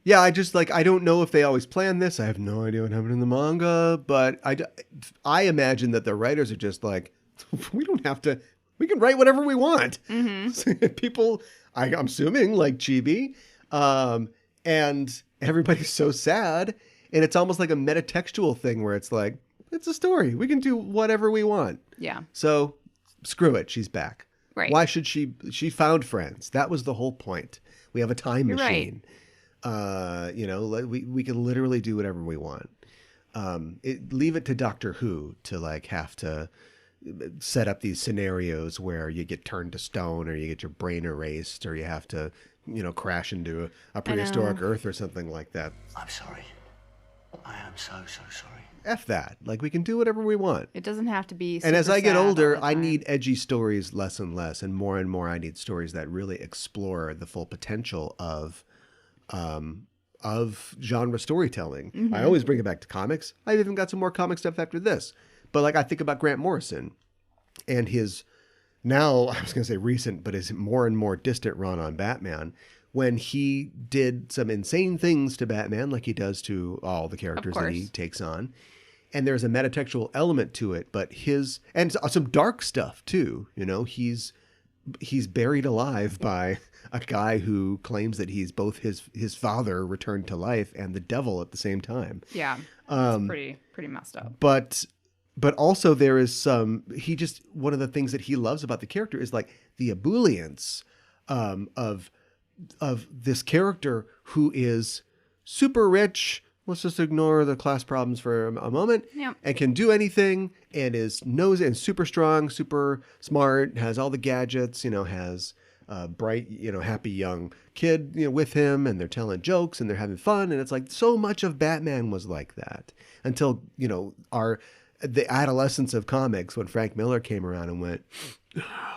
Yeah, I just, like, I don't know if they always plan this. I have no idea what happened in the manga, but I imagine that the writers are just like, we don't have to, we can write whatever we want. Mm-hmm. People, I'm assuming, like Chibi, and everybody's so sad, and it's almost like a metatextual thing where it's like, it's a story. We can do whatever we want. Yeah. So, screw it. She's back. Right. Why should she found friends. That was the whole point. We have a time machine. Right. You know, we can literally do whatever we want. Leave it to Doctor Who to like have to set up these scenarios where you get turned to stone or you get your brain erased or you have to, you know, crash into a prehistoric Earth or something like that. I'm sorry. I am so sorry. F that. Like, we can do whatever we want. It doesn't have to be super And as I get older, I need edgy stories less and less, and more I need stories that really explore the full potential of genre storytelling. Mm-hmm. I always bring it back to comics. I've even got some more comic stuff after this. But like, I think about Grant Morrison and his, now I was going to say recent, but his more and more distant run on Batman, when he did some insane things to Batman, like he does to all the characters that he takes on. And there's a metatextual element to it, but and some dark stuff too. You know, he's buried alive by a guy who claims that he's both his father returned to life and the devil at the same time. Yeah, it's pretty messed up. But also there is one of the things that he loves about the character is like the ebullience of this character who is super rich, let's just ignore the class problems for a moment, Yep. and can do anything, and knows and super strong, super smart, has all the gadgets, has a bright, happy young kid, with him, and they're telling jokes and they're having fun. And it's like so much of Batman was like that until, the adolescence of comics when Frank Miller came around and went,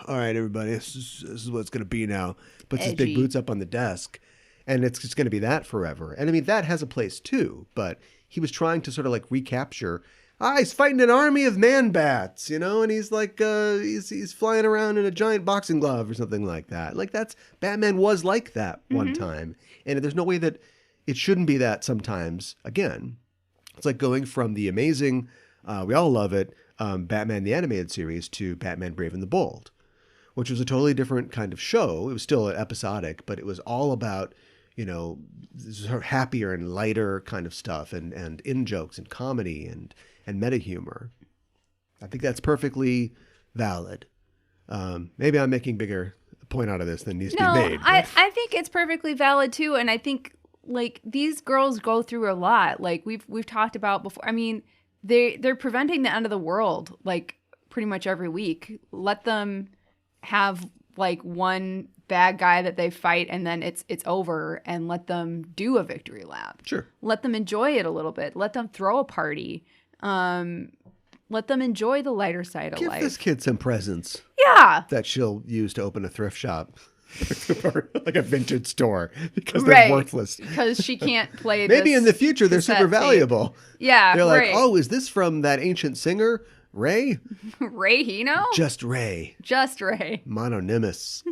all right, everybody, this is what it's going to be now. Puts his big boots up on the desk, and it's just going to be that forever. And I mean, that has a place too, but he was trying to sort of like recapture, he's fighting an army of man-bats, and he's like, he's flying around in a giant boxing glove or something like that. Like Batman was like that one time. And there's no way that it shouldn't be that sometimes again. It's like going from the amazing, we all love it, Batman the Animated Series to Batman Brave and the Bold, which was a totally different kind of show. It was still episodic, but it was all about, sort of happier and lighter kind of stuff and in-jokes and comedy and meta humor. I think that's perfectly valid. Maybe I'm making bigger point out of this than needs to be made. I think it's perfectly valid too. And I think like these girls go through a lot. Like we've talked about before. I mean, they're preventing the end of the world like pretty much every week. Let them have like one bad guy that they fight and then it's over, and let them do a victory lap. Sure. Let them enjoy it a little bit. Let them throw a party. Let them enjoy the lighter side of life. Give this kid some presents. Yeah. That she'll use to open a thrift shop. Like a vintage store, because they're worthless. Because she can't play Maybe in the future they're super valuable. Tape. Yeah. They're like, oh, is this from that ancient singer, Ray? Ray Hino? Just Ray. Just Ray. Mononymous.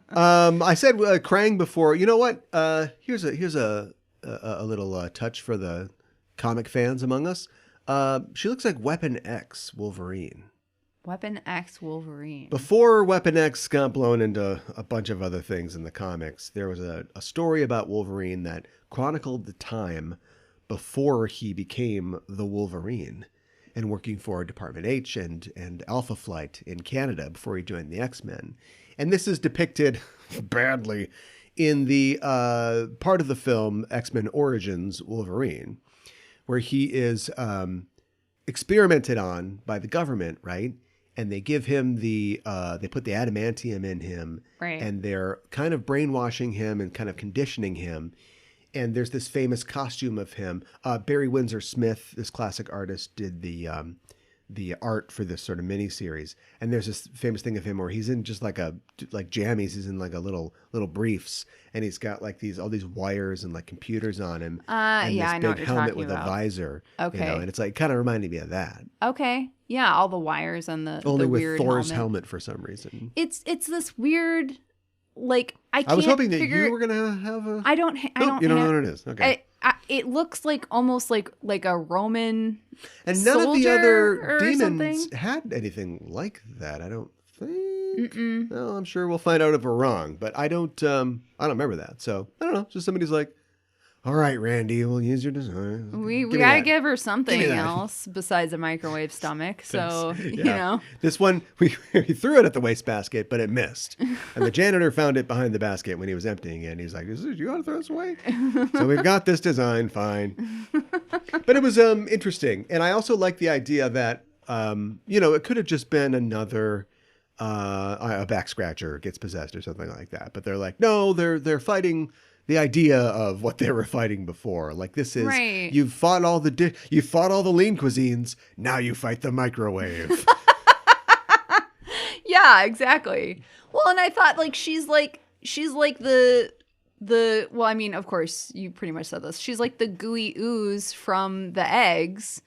I said Krang before. You know what? Here's a little touch for the comic fans among us. She looks like Weapon X Wolverine. Weapon X Wolverine. Before Weapon X got blown into a bunch of other things in the comics, there was a story about Wolverine that chronicled the time before he became the Wolverine and working for Department H and Alpha Flight in Canada before he joined the X-Men. And this is depicted badly in the part of the film X-Men Origins Wolverine, where he is experimented on by the government, right? And they give him they put the adamantium in him, right? And they're kind of brainwashing him and kind of conditioning him. And there's this famous costume of him. Barry Windsor Smith, this classic artist, did the art for this sort of mini series. And there's this famous thing of him where he's in just like jammies. He's in like a little briefs, and he's got like all these wires and like computers on him. And yeah, this I know big what you're helmet talking with about. a visor. Okay, and it's like kind of reminded me of that. Okay, yeah, all the wires and the only the with weird Thor's helmet for some reason. It's this weird, like I was hoping that you were gonna have a. I don't. You don't know what it is. Okay. It looks like almost like a Roman. And none of the other demons something. had anything like that. I don't think. Well, I'm sure we'll find out if we're wrong, but I don't remember that. So I don't know. Just somebody's like, all right, Randy, we'll use your design. We gotta give her something else besides a microwave stomach. So you know, this one we threw it at the wastebasket, but it missed, and the janitor found it behind the basket when he was emptying it. And he's like, "You want to throw this away?" So we've got this design, fine. But it was interesting, and I also like the idea that it could have just been another a back scratcher gets possessed or something like that. But they're like, no, they're fighting the idea of what they were fighting before. Like this is you've fought all the lean cuisines. Now you fight the microwave. Yeah, exactly. Well, and I thought like she's like the well, I mean, of course, you pretty much said this. She's like the gooey ooze from the eggs.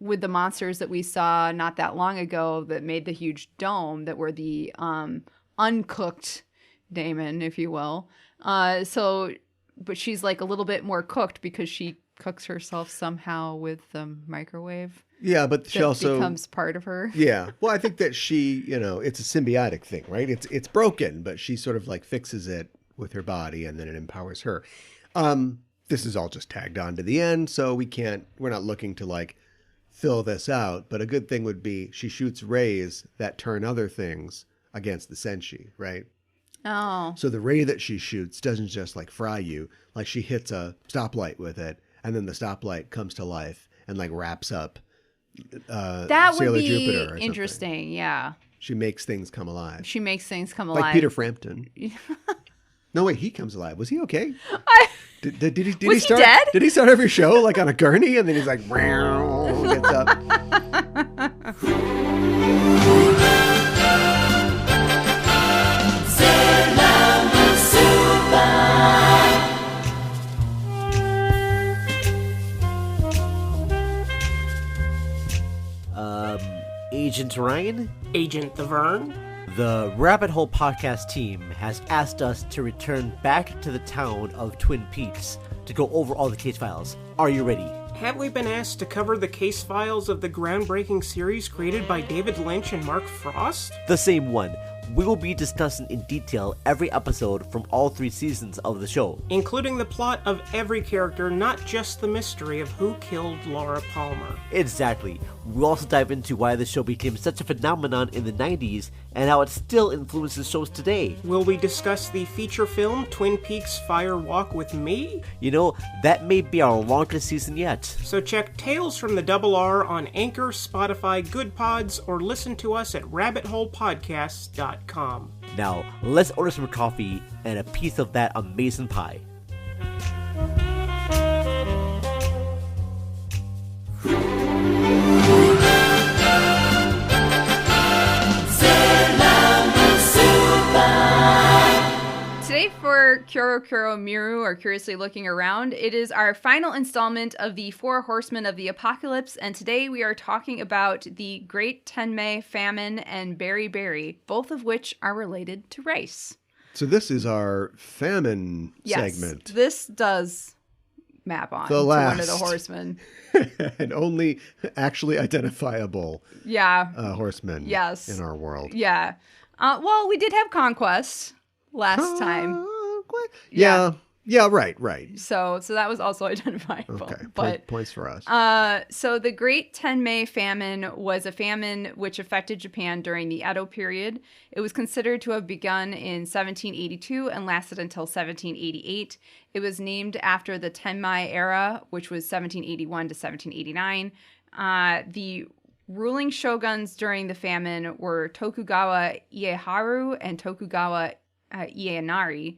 With the monsters that we saw not that long ago that made the huge dome that were the uncooked daemon, if you will. But she's like a little bit more cooked because she cooks herself somehow with the microwave. Yeah, but she also becomes part of her. Yeah. Well, I think that she, it's a symbiotic thing, right? It's broken, but she sort of like fixes it with her body and then it empowers her. This is all just tagged on to the end, so we're not looking to like fill this out, but a good thing would be she shoots rays that turn other things against the Senshi, right? Oh. So the ray that she shoots doesn't just like fry you. Like she hits a stoplight with it, and then the stoplight comes to life and like wraps up That Sailor would be Jupiter or something. interesting. Yeah. She makes things come alive. She makes things come Like alive. Peter Frampton. No, wait, he comes alive. Was he okay? Did he Was he start? dead? Did he start every show like on a gurney and then he's like, gets up? Agent Ryan? Agent the Vern? The Rabbit Hole podcast team has asked us to return back to the town of Twin Peaks to go over all the case files. Are you ready? Have we been asked to cover the case files of the groundbreaking series created by David Lynch and Mark Frost? The same one. We will be discussing in detail every episode from all 3 seasons of the show, including the plot of every character, not just the mystery of who killed Laura Palmer. Exactly. We'll also dive into why the show became such a phenomenon in the 90s and how it still influences shows today. Will we discuss the feature film Twin Peaks Fire Walk with Me? You know, that may be our longest season yet. So check Tales from the Double R on Anchor, Spotify, Good Pods, or listen to us at rabbitholepodcasts.com. Now, let's order some coffee and a piece of that amazing pie. Today for Kyoro Kyoro Miru, or Curiously Looking Around, it is our final installment of the 4 Horsemen of the Apocalypse, and today we are talking about the Great Tenmei, Famine, and Beri, both of which are related to rice. So this is our famine segment. This does map on the to last one of the horsemen. and only actually identifiable horsemen in our world. Yeah. Well, we did have conquest last time. Yeah, right. So that was also identifiable. Okay, but points for us. So the Great Tenmei famine was a famine which affected Japan during the Edo period. It was considered to have begun in 1782 and lasted until 1788. It was named after the Tenmei era, which was 1781 to 1789. The ruling shoguns during the famine were Tokugawa Ieyasu and Tokugawa Ieyanari.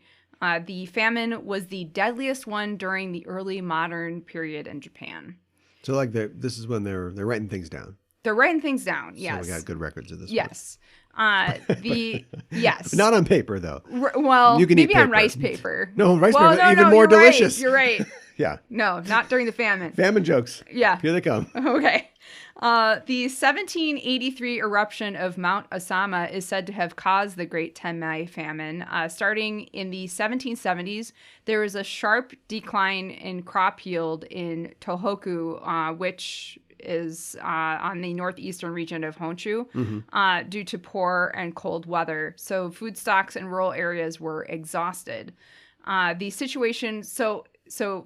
The famine was the deadliest one during the early modern period in Japan. So like this is when they're writing things down. They're writing things down, yes. So we got good records of this. Yes. Yes. Not on paper though. Well, you can maybe eat paper. on rice paper. No, rice paper even more delicious. Right, you're right. Yeah. No, not during the famine. Famine jokes. Yeah. Here they come. Okay. The 1783 eruption of Mount Osama is said to have caused the Great Tenmei famine. Starting in the 1770s, there was a sharp decline in crop yield in Tohoku, which is on the northeastern region of Honshu, due to poor and cold weather. So food stocks in rural areas were exhausted. The situation, so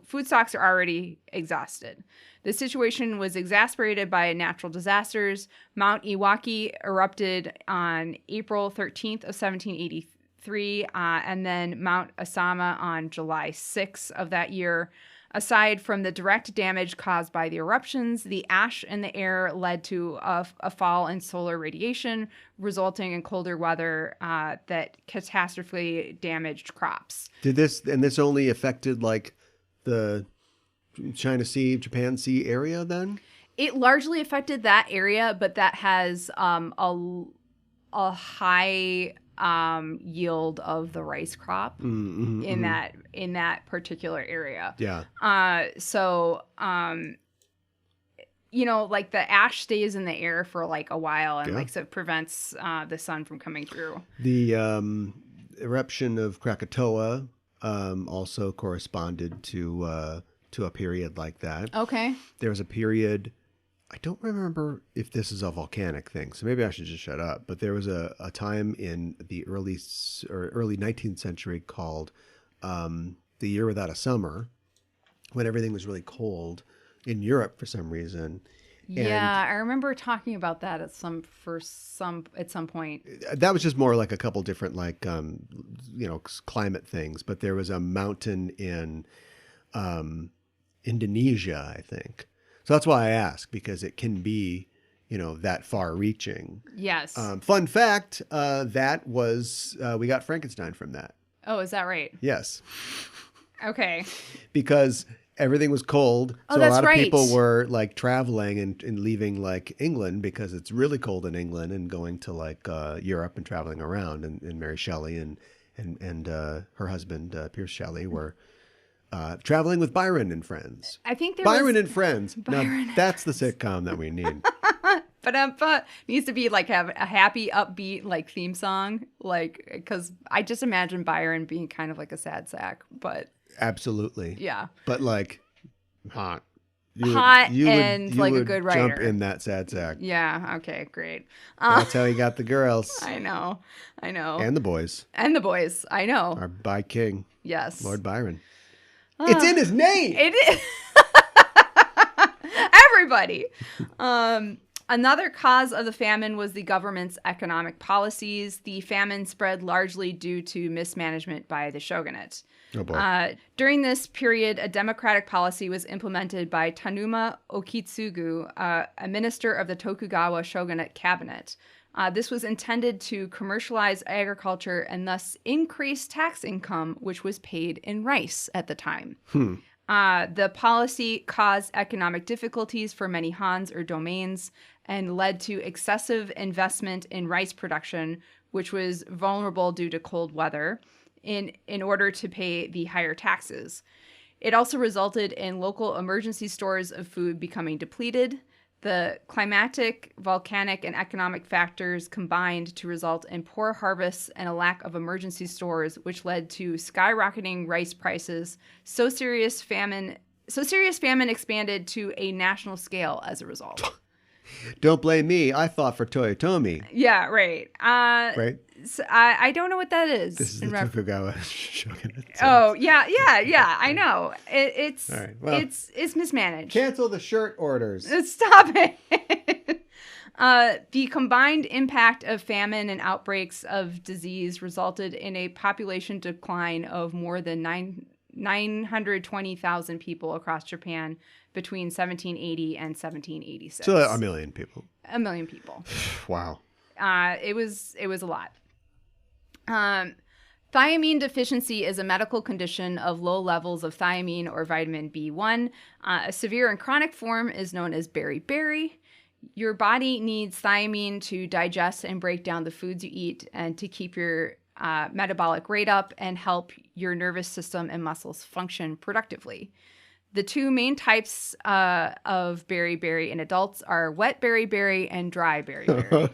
food stocks are already exhausted. The situation was exacerbated by natural disasters. Mount Iwaki erupted on April 13th of 1783, and then Mount Osama on July 6th of that year. Aside from the direct damage caused by the eruptions, the ash in the air led to a fall in solar radiation, resulting in colder weather that catastrophically damaged crops. This only affected like the China Sea, Japan Sea area then? It largely affected that area, but that has a high yield of the rice crop in that particular area. Yeah. Like the ash stays in the air for like a while and so it prevents the sun from coming through. The eruption of Krakatoa also corresponded to a period like that. Okay. There was a period, I don't remember if this is a volcanic thing, so maybe I should just shut up, but there was a time in the early 19th century called the Year Without a Summer, when everything was really cold in Europe for some reason, Yeah, I remember talking about that at some point. That was just more like a couple different climate things. But there was a mountain in Indonesia, I think. So that's why I ask, because it can be, that far reaching. Yes. Fun fact, that was, we got Frankenstein from that. Oh, is that right? Yes. Okay. Because everything was cold. Oh, so that's a lot of right. people were like traveling and leaving like England because it's really cold in England, and going to like Europe and traveling around. And Mary Shelley and her husband, Pierce Shelley, were traveling with Byron and Friends. I think there Byron was... and Friends. Now that's the sitcom that we need. But needs to be like have a happy, upbeat like theme song, like, because I just imagine Byron being kind of like a sad sack, but absolutely, yeah, but like hot, you would like a good writer. Jump in that sad sack. Yeah. Okay. Great. That's how he got the girls. I know, and the boys. I know. Our by king. Yes, Lord Byron. It's in his name. It is. Everybody. Another cause of the famine was the government's economic policies. The famine spread largely due to mismanagement by the shogunate. Oh boy. During this period, a democratic policy was implemented by Tanuma Okitsugu, a minister of the Tokugawa shogunate cabinet. This was intended to commercialize agriculture and thus increase tax income, which was paid in rice at the time. The policy caused economic difficulties for many hans or domains and led to excessive investment in rice production, which was vulnerable due to cold weather, in order to pay the higher taxes. It also resulted in local emergency stores of food becoming depleted. The climatic, volcanic, and economic factors combined to result in poor harvests and a lack of emergency stores, which led to skyrocketing rice prices. So serious famine expanded to a national scale as a result. Don't blame me. I fought for Toyotomi. Yeah, right. Right? So I don't know what that is. This is the Tokugawa shogunate. Oh, yeah, I know. It's all right, well, it's mismanaged. Cancel the shirt orders. Stop it. The combined impact of famine and outbreaks of disease resulted in a population decline of more than 920,000 people across Japan between 1780 and 1786. So 1 million people. 1 million people. Wow. It was a lot. Thiamine deficiency is a medical condition of low levels of thiamine or vitamin B1. A severe and chronic form is known as beriberi. Your body needs thiamine to digest and break down the foods you eat and to keep your metabolic rate up and help your nervous system and muscles function productively. The two main types of beriberi in adults are wet beriberi and dry beriberi.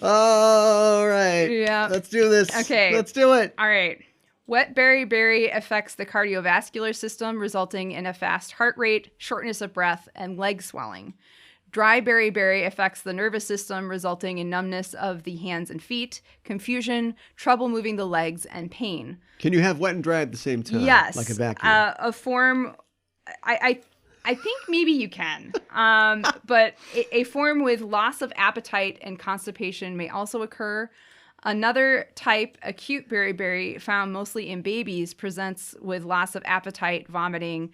All right. Yeah. Let's do this. Okay. Let's do it. All right. Wet beriberi affects the cardiovascular system, resulting in a fast heart rate, shortness of breath, and leg swelling. Dry beriberi affects the nervous system, resulting in numbness of the hands and feet, confusion, trouble moving the legs, and pain. Can you have wet and dry at the same time? Yes. Like a vacuum? A form... I think maybe you can, but a form with loss of appetite and constipation may also occur. Another type, acute beriberi, found mostly in babies, presents with loss of appetite, vomiting,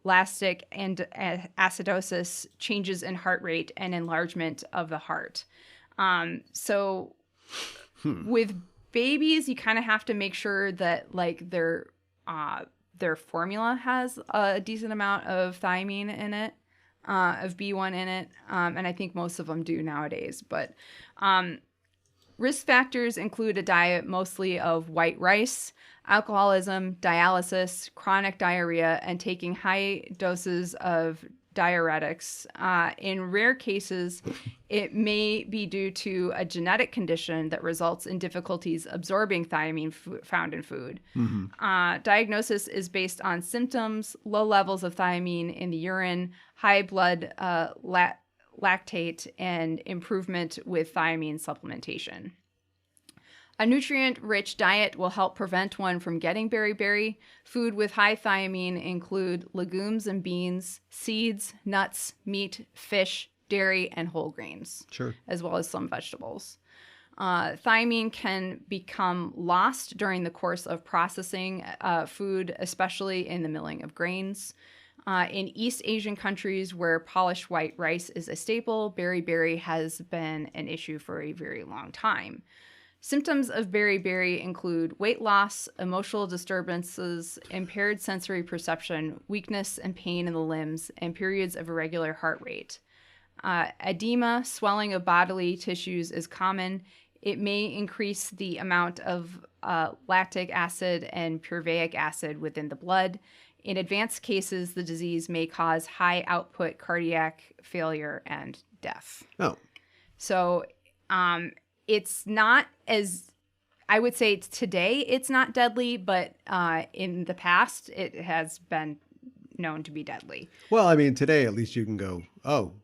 lactic and acidosis, changes in heart rate, and enlargement of the heart. With babies, you kind of have to make sure that like their formula has a decent amount of thiamine in it, of B1 in it, and I think most of them do nowadays. But risk factors include a diet mostly of white rice, alcoholism, dialysis, chronic diarrhea, and taking high doses of diuretics. In rare cases, it may be due to a genetic condition that results in difficulties absorbing thiamine found in food. Mm-hmm. Diagnosis is based on symptoms, low levels of thiamine in the urine, high blood lactate, and improvement with thiamine supplementation. A nutrient-rich diet will help prevent one from getting beriberi. Food with high thiamine include legumes and beans, seeds, nuts, meat, fish, dairy, and whole grains, as well as some vegetables. Thiamine can become lost during the course of processing food, especially in the milling of grains. In East Asian countries where polished white rice is a staple, beriberi has been an issue for a very long time. Symptoms of beriberi include weight loss, emotional disturbances, impaired sensory perception, weakness and pain in the limbs, and periods of irregular heart rate. Edema, swelling of bodily tissues, is common. It may increase the amount of lactic acid and purveic acid within the blood. In advanced cases, the disease may cause high output cardiac failure and death. Oh. So it's not as, I would say today it's not deadly, but in the past it has been known to be deadly. Well, I mean, today at least you can go, oh,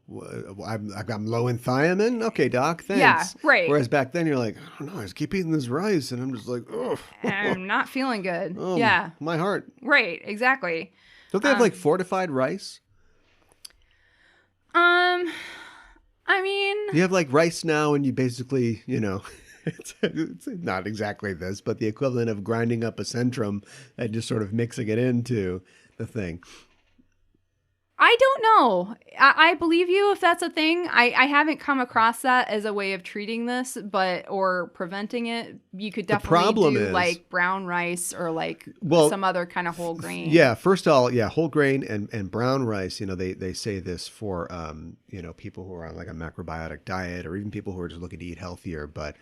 I'm low in thiamine? Okay, doc, thanks. Yeah, right. Whereas back then you're like, I don't know, I just keep eating this rice and I'm just like, oh. I'm not feeling good. Oh, yeah. My heart. Right, exactly. Don't they have like fortified rice? I mean... You have like rice now and you basically, you know... It's not exactly this, but the equivalent of grinding up a Centrum and just sort of mixing it into the thing. I don't know. I believe you if that's a thing. I haven't come across that as a way of treating this, or preventing it. You could definitely do like brown rice or like some other kind of whole grain. Yeah, first of all, whole grain and brown rice. You know, they say this for people who are on like a macrobiotic diet, or even people who are just looking to eat healthier, but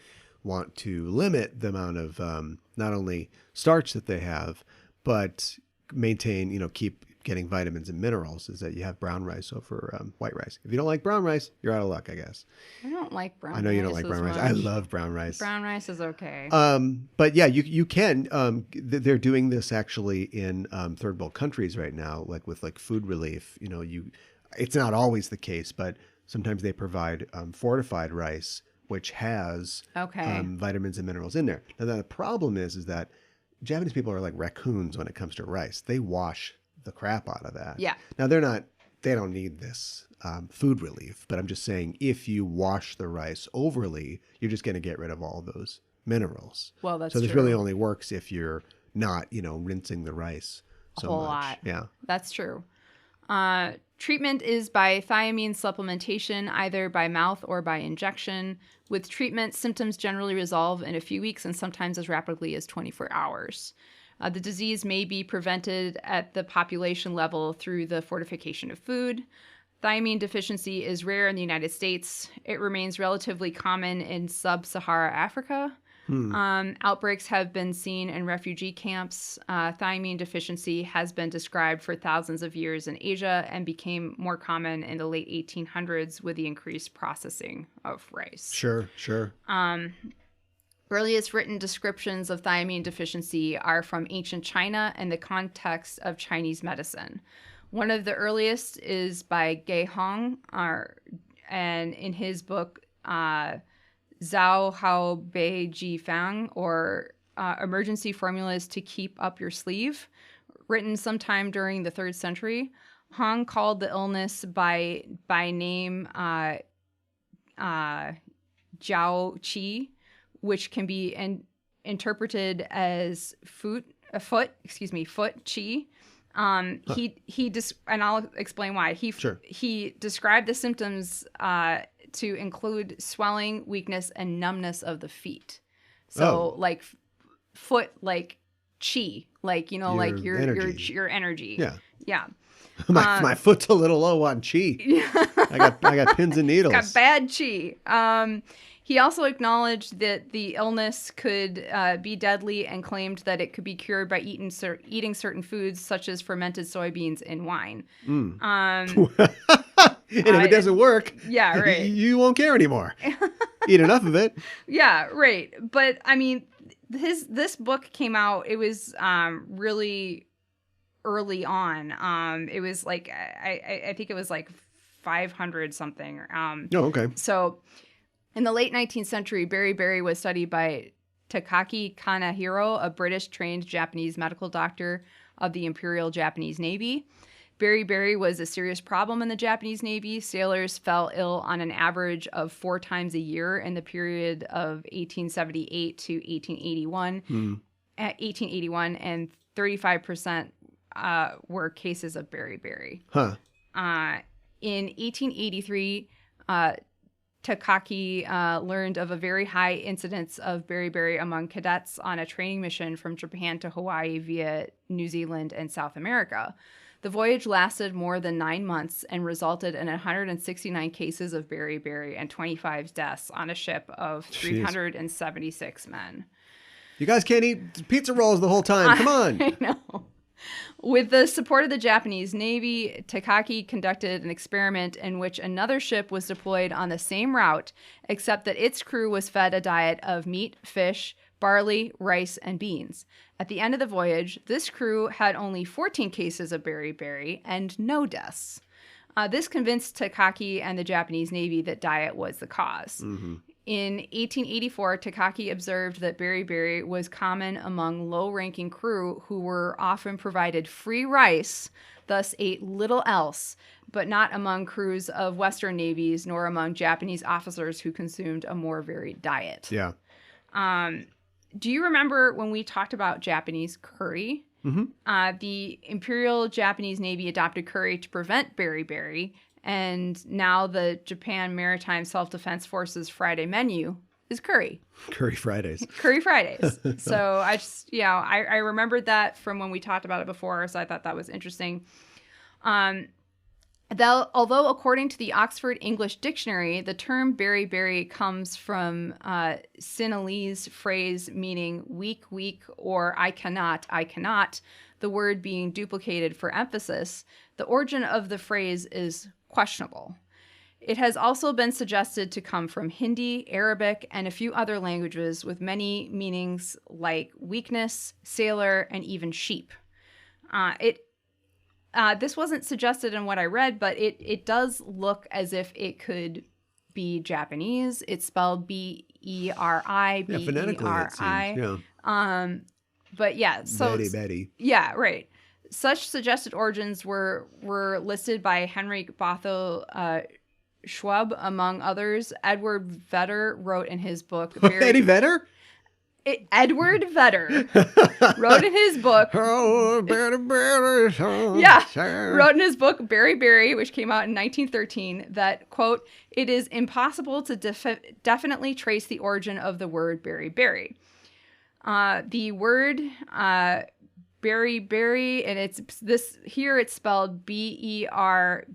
want to limit the amount of not only starch that they have, but maintain, keep getting vitamins and minerals, is that you have brown rice over white rice. If you don't like brown rice, you're out of luck, I guess. I don't like brown rice. I know you don't like brown rice. I love brown rice. Brown rice is okay. But yeah, you can. They're doing this actually in third world countries right now, like with like food relief. It's not always the case, but sometimes they provide fortified rice, which has vitamins and minerals in there. Now the problem is that Japanese people are like raccoons when it comes to rice. They wash the crap out of that. Yeah. Now they don't need this food relief, but I'm just saying if you wash the rice overly, you're just going to get rid of all those minerals. Well, that's so this true. really only works if you're not, rinsing the rice so a whole much. Lot. Yeah. That's true. Treatment is by thiamine supplementation, either by mouth or by injection. With treatment, symptoms generally resolve in a few weeks and sometimes as rapidly as 24 hours. The disease may be prevented at the population level through the fortification of food. Thiamine deficiency is rare in the United States. It remains relatively common in sub-Saharan Africa. Outbreaks have been seen in refugee camps. Thiamine deficiency has been described for thousands of years in Asia and became more common in the late 1800s with the increased processing of rice. Sure. Earliest written descriptions of thiamine deficiency are from ancient China and the context of Chinese medicine. One of the earliest is by Ge Hong, and in his book, Zhao Hao Bei Ji Fang, or Emergency Formulas to Keep Up Your Sleeve, written sometime during the 3rd century. Hong called the illness by name Jiao Qi, which can be interpreted as foot chi. And I'll explain why. He described the symptoms to include swelling, weakness, and numbness of the feet. So like foot, like chi, like like your energy. Yeah. My foot's a little low on chi. I got pins and needles. Got bad chi. He also acknowledged that the illness could be deadly and claimed that it could be cured by eating certain foods, such as fermented soybeans and wine. And if it doesn't work, right. you won't care anymore. Eat enough of it. Yeah, right. But I mean, this book came out. It was really early on. It was like I think it was like 500 something. Okay. So. In the late 19th century, beriberi was studied by Takaki Kanahiro, a British-trained Japanese medical doctor of the Imperial Japanese Navy. Beriberi was a serious problem in the Japanese Navy. Sailors fell ill on an average of 4 times a year in the period of 1878 to 1881. 1881, and 35% were cases of beriberi. Huh. In 1883, Takaki learned of a very high incidence of beriberi among cadets on a training mission from Japan to Hawaii via New Zealand and South America. The voyage lasted more than 9 months and resulted in 169 cases of beriberi and 25 deaths on a ship of 376 men. You guys can't eat pizza rolls the whole time. Come on. I know. With the support of the Japanese Navy, Takaki conducted an experiment in which another ship was deployed on the same route, except that its crew was fed a diet of meat, fish, barley, rice, and beans. At the end of the voyage, this crew had only 14 cases of beriberi and no deaths. This convinced Takaki and the Japanese Navy that diet was the cause. Mm-hmm. In 1884, Takaki observed that beriberi was common among low-ranking crew who were often provided free rice, thus ate little else, but not among crews of Western navies nor among Japanese officers who consumed a more varied diet. Yeah. Do you remember when we talked about Japanese curry? Mm-hmm. The Imperial Japanese Navy adopted curry to prevent beriberi, and now the Japan Maritime Self-Defense Forces Friday menu is curry. Curry Fridays. Curry Fridays. So I just, I remembered that from when we talked about it before, so I thought that was interesting. Although according to the Oxford English Dictionary, the term beriberi comes from Sinhalese phrase meaning weak, or I cannot, the word being duplicated for emphasis, the origin of the phrase is questionable. It has also been suggested to come from Hindi, Arabic, and a few other languages with many meanings like weakness, sailor, and even sheep. This wasn't suggested in what I read, but it does look as if it could be Japanese. It's spelled B-E-R-I, B-E-R-I. Phonetically it seems, yeah. But yeah, so... Betty. Yeah, right. Such suggested origins were listed by Henrik Botho Schwab, among others. Edward Vedder wrote in his book... Eddie Vedder? Edward Vedder wrote in his book... wrote in his book, Beriberi, which came out in 1913, that, quote, it is impossible to definitely trace the origin of the word beriberi. The word... beriberi, and it's spelled B-E-R-B-E-R-E,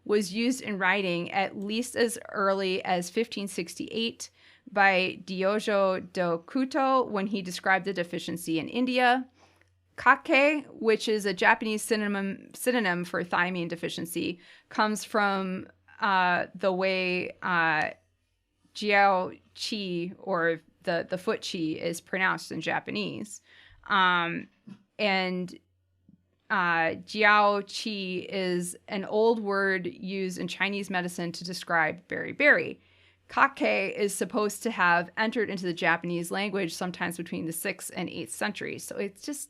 was used in writing at least as early as 1568 by Diogo do Couto when he described the deficiency in India. Kake, which is a Japanese synonym for thiamine deficiency, comes from the way jiao qi, or the foot qi, is pronounced in Japanese. And jiao qi is an old word used in Chinese medicine to describe beriberi. Kake is supposed to have entered into the Japanese language sometimes between the 6th and 8th centuries. So it's just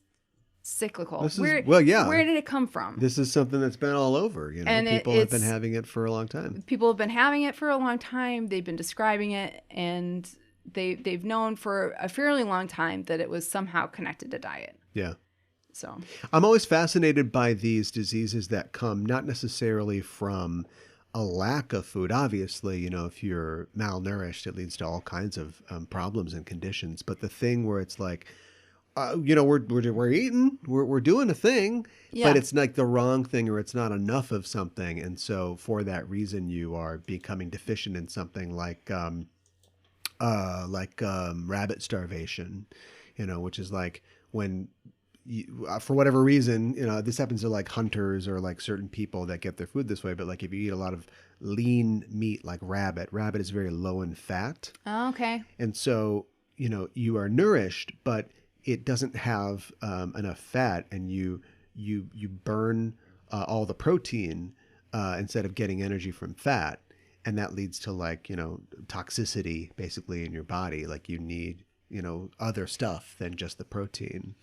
cyclical. Where did it come from? This is something that's been all over. And people have been having it for a long time. People have been having it for a long time. They've been describing it, and they've known for a fairly long time that it was somehow connected to diet. Yeah. So I'm always fascinated by these diseases that come not necessarily from a lack of food. Obviously, if you're malnourished, it leads to all kinds of problems and conditions. But the thing where it's like, we're eating, we're doing a thing, but it's like the wrong thing, or it's not enough of something. And so for that reason, you are becoming deficient in something like rabbit starvation, which is like when for whatever reason, this happens to like hunters or like certain people that get their food this way. But like if you eat a lot of lean meat, like rabbit is very low in fat. Oh, okay. And so, you are nourished, but it doesn't have enough fat, and you burn all the protein instead of getting energy from fat. and that leads to like, toxicity basically in your body. Like you need, other stuff than just the protein.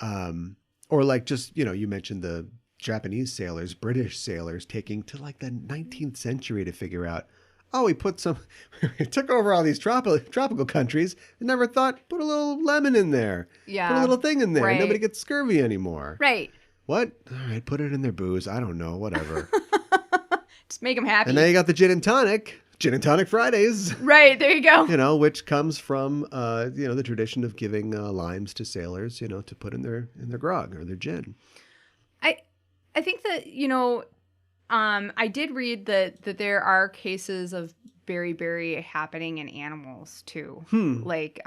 Or like just, you mentioned the Japanese sailors, British sailors taking to like the 19th century to figure out, we took over all these tropical countries and never thought, put a little lemon in there. Yeah. Put a little thing in there. Right. Nobody gets scurvy anymore. Right. What? All right, put it in their booze. I don't know, whatever. Just make them happy. And now you got the gin and tonic Fridays. Right, there you go. Which comes from, the tradition of giving limes to sailors, to put in their grog or their gin. I think that, I did read that there are cases of beriberi happening in animals too. Like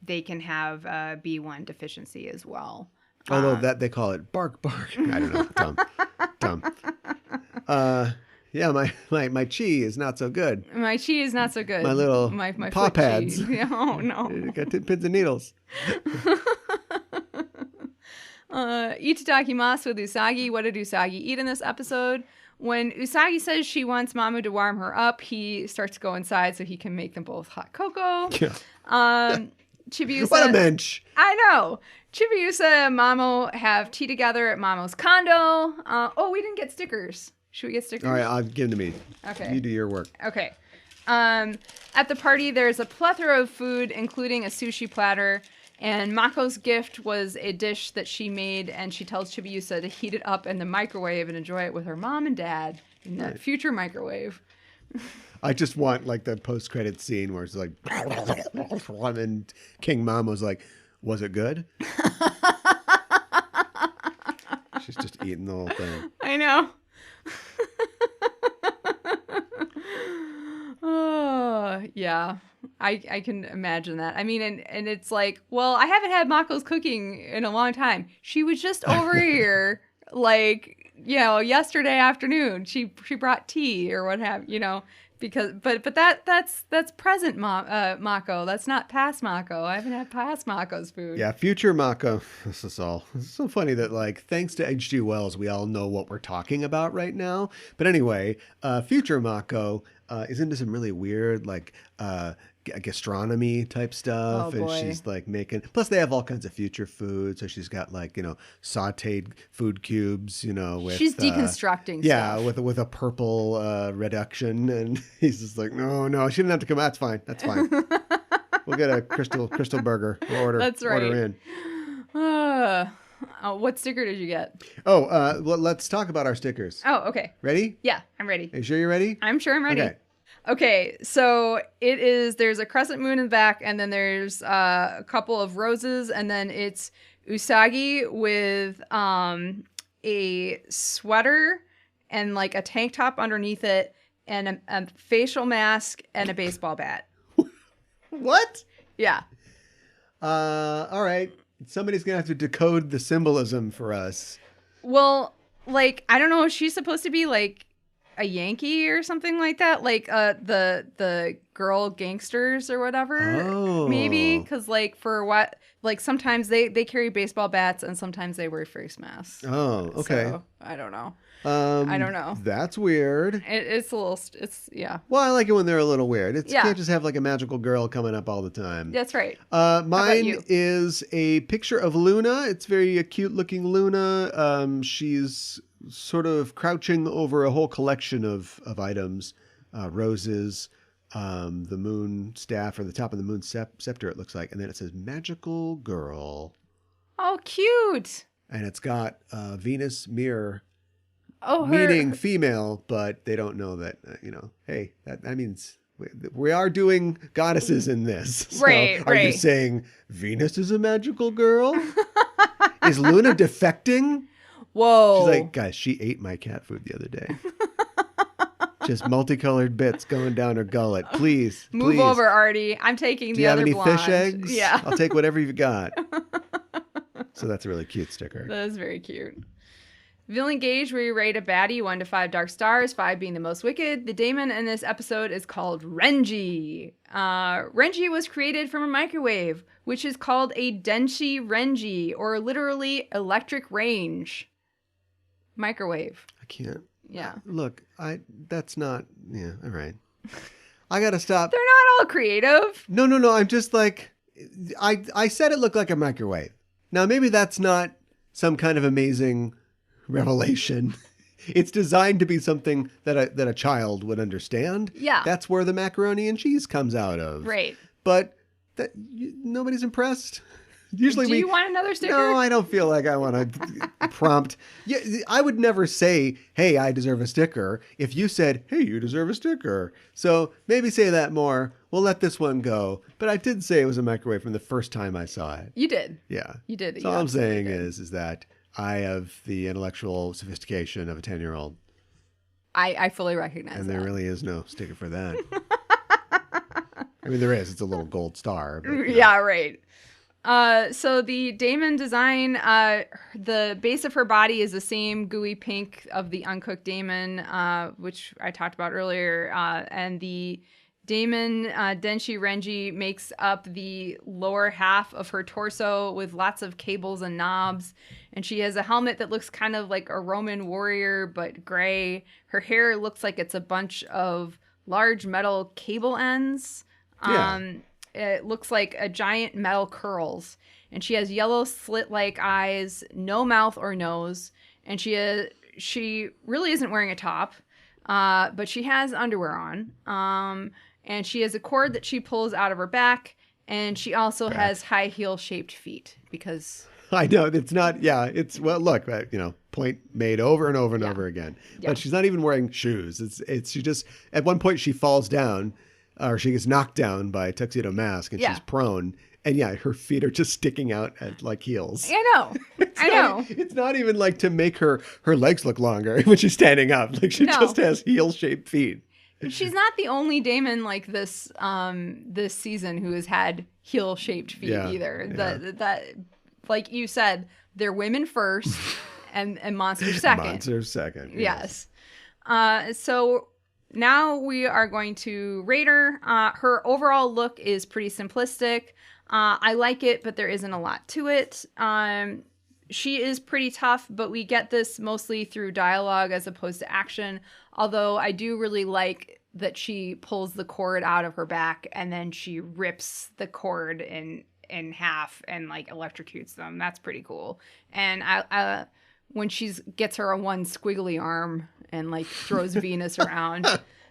they can have B1 deficiency as well. Although that they call it bark. I don't know. Dumb. Yeah, my chi is not so good. My chi is not so good. My little my paw pads. Oh no. Got pins and needles. Itadakimasu with Usagi. What did Usagi eat in this episode? When Usagi says she wants Mamu to warm her up, he starts to go inside so he can make them both hot cocoa. Yeah. Chibiusa. What a mensch. I know. Chibiusa and Mamo have tea together at Mamo's condo. We didn't get stickers. Should we get stickers? All right, I'll give them to me. Okay. You do your work. Okay. At the party, there's a plethora of food, including a sushi platter. And Mako's gift was a dish that she made, and she tells Chibiusa to heat it up in the microwave and enjoy it with her mom and dad in that future microwave. I just want like the post-credit scene where it's like, and King Mamo's like, was it good? She's just eating the whole thing. I know. Oh, yeah. I can imagine that. I mean, and it's like, well, I haven't had Mako's cooking in a long time. She was just over here, like, yesterday afternoon. She brought tea or what have because but that's present Mako. That's not past Mako. I haven't had past Mako's food. Yeah, future Mako. This is so funny that like thanks to H.G. Wells, we all know what we're talking about right now. But anyway, future Mako is into some really weird like gastronomy type stuff. Oh, boy. And she's like making, plus they have all kinds of future food. So she's got like, sauteed food cubes, with, she's deconstructing yeah, stuff. with a purple reduction. And he's just like, no, she didn't have to come. That's fine. We'll get a crystal burger. We'll order. That's right. Order in. What sticker did you get? Well, let's talk about our stickers. Oh, okay. Ready? Yeah, I'm ready. Are you sure you're ready? I'm sure I'm ready. Okay, so there's a crescent moon in the back, and then there's a couple of roses, and then it's Usagi with a sweater and like a tank top underneath it, and a facial mask and a baseball bat. What? Yeah. All right. Somebody's going to have to decode the symbolism for us. Well, like, I don't know, is she supposed to be like a Yankee or something like that? Like the girl gangsters or whatever? Oh. Maybe? Because like for what, like sometimes they carry baseball bats and sometimes they wear face masks. Oh, okay. So, I don't know. I don't know. That's weird. It's a little, yeah. Well, I like it when they're a little weird. You Yeah. can't just have like a magical girl coming up all the time. That's right. Mine is a picture of Luna. It's very cute looking Luna. She's sort of crouching over a whole collection of items, roses, the moon staff, or the top of the moon scepter, it looks like. And then it says magical girl. Oh, cute. And it's got Venus mirror. Oh, meaning female, but they don't know that, hey, that means we are doing goddesses in this. So right. Are you saying Venus is a magical girl? Is Luna defecting? Whoa. She's like, guys, she ate my cat food the other day. Just multicolored bits going down her gullet. Please. Move over, Artie. I'm taking the other blonde. Do you have any fish eggs? Yeah. I'll take whatever you've got. So that's a really cute sticker. That is very cute. Villain Gauge, where you rate a baddie 1 to 5 dark stars, 5 being the most wicked. The daemon in this episode is called Renji. Renji was created from a microwave, which is called a Denshi Renji, or literally electric range. Microwave. I can't. Yeah. Look, that's not, yeah, all right. I got to stop. They're not all creative. No. I'm just like, I said it looked like a microwave. Now, maybe that's not some kind of amazing revelation. It's designed to be something that a child would understand. Yeah. That's where the macaroni and cheese comes out of. Right. But nobody's impressed. Usually Do you want another sticker? No, I don't feel like I want to prompt. Yeah, I would never say, hey, I deserve a sticker, if you said, hey, you deserve a sticker. So maybe say that more. We'll let this one go. But I did say it was a microwave from the first time I saw it. You did. Yeah. You did. So all I'm saying is that I have the intellectual sophistication of a 10-year-old. I fully recognize and that. There really is no sticker for that. I mean, there is. It's a little gold star. But, Yeah, right. So the daemon design, the base of her body is the same gooey pink of the uncooked daemon, which I talked about earlier. And the daemon Denshi Renji makes up the lower half of her torso with lots of cables and knobs. And she has a helmet that looks kind of like a Roman warrior, but gray. Her hair looks like it's a bunch of large metal cable ends. It looks like a giant metal curls, and she has yellow slit-like eyes, no mouth or nose, and she really isn't wearing a top, but she has underwear on, and she has a cord that she pulls out of her back, and she also has high heel-shaped feet because... I know it's not. Yeah, it's look, point made over and over and over again. Yeah. But she's not even wearing shoes. It's she just at one point she falls down. Or she gets knocked down by a tuxedo mask and she's prone. And her feet are just sticking out at like heels. I know. I know. It's not even like to make her legs look longer when she's standing up. Like she just has heel-shaped feet. She's not the only daemon like this this season who has had heel-shaped feet either. That like you said, they're women first and monsters second. Monsters second. Yes. So now we are going to rate her. Her overall look is pretty simplistic. I like it, but there isn't a lot to it. She is pretty tough, but we get this mostly through dialogue as opposed to action. Although I do really like that she pulls the cord out of her back and then she rips the cord in half and like electrocutes them. That's pretty cool. And I when she gets her one squiggly arm and like throws Venus around.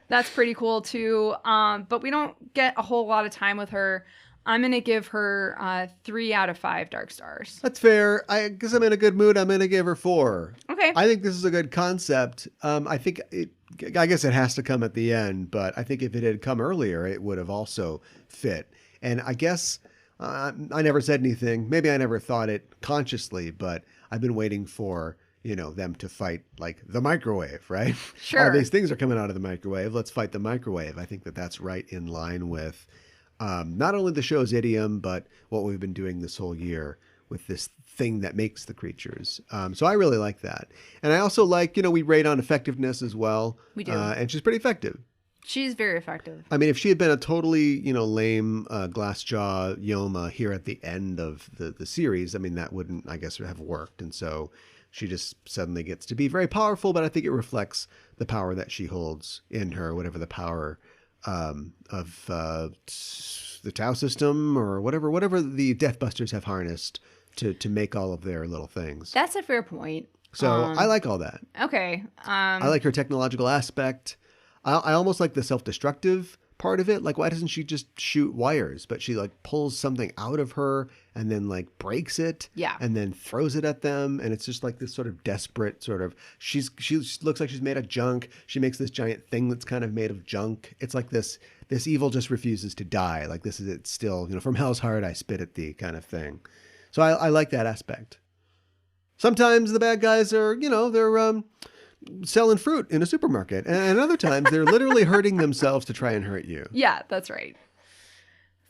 That's pretty cool too. But we don't get a whole lot of time with her. I'm going to give her 3 out of 5 dark stars. That's fair. I guess I'm in a good mood. I'm going to give her 4. Okay. I think this is a good concept. I guess it has to come at the end, but I think if it had come earlier, it would have also fit. And I guess I never said anything. Maybe I never thought it consciously, but I've been waiting for them to fight like the microwave, right? Sure. All these things are coming out of the microwave. Let's fight the microwave. I think that's right in line with not only the show's idiom, but what we've been doing this whole year with this thing that makes the creatures. So I really like that. And I also like, we rate on effectiveness as well. We do. And she's pretty effective. She's very effective. I mean, if she had been a totally, lame glassjaw Yoma here at the end of the series, I mean, that wouldn't, I guess, have worked. And so she just suddenly gets to be very powerful, but I think it reflects the power that she holds in her, whatever the power of the Tao system or whatever the Deathbusters have harnessed to make all of their little things. That's a fair point. So I like all that. Okay. I like her technological aspect. I almost like the self-destructive part of it. Like, why doesn't she just shoot wires? But she like pulls something out of her and then like breaks it. Yeah. And then throws it at them. And it's just like this sort of desperate sort of, she looks like she's made of junk. She makes this giant thing that's kind of made of junk. It's like this evil just refuses to die. Like this is it still, from hell's heart, I spit at thee kind of thing. So I like that aspect. Sometimes the bad guys are, they're, selling fruit in a supermarket, and other times they're literally hurting themselves to try and hurt you. Yeah, that's right.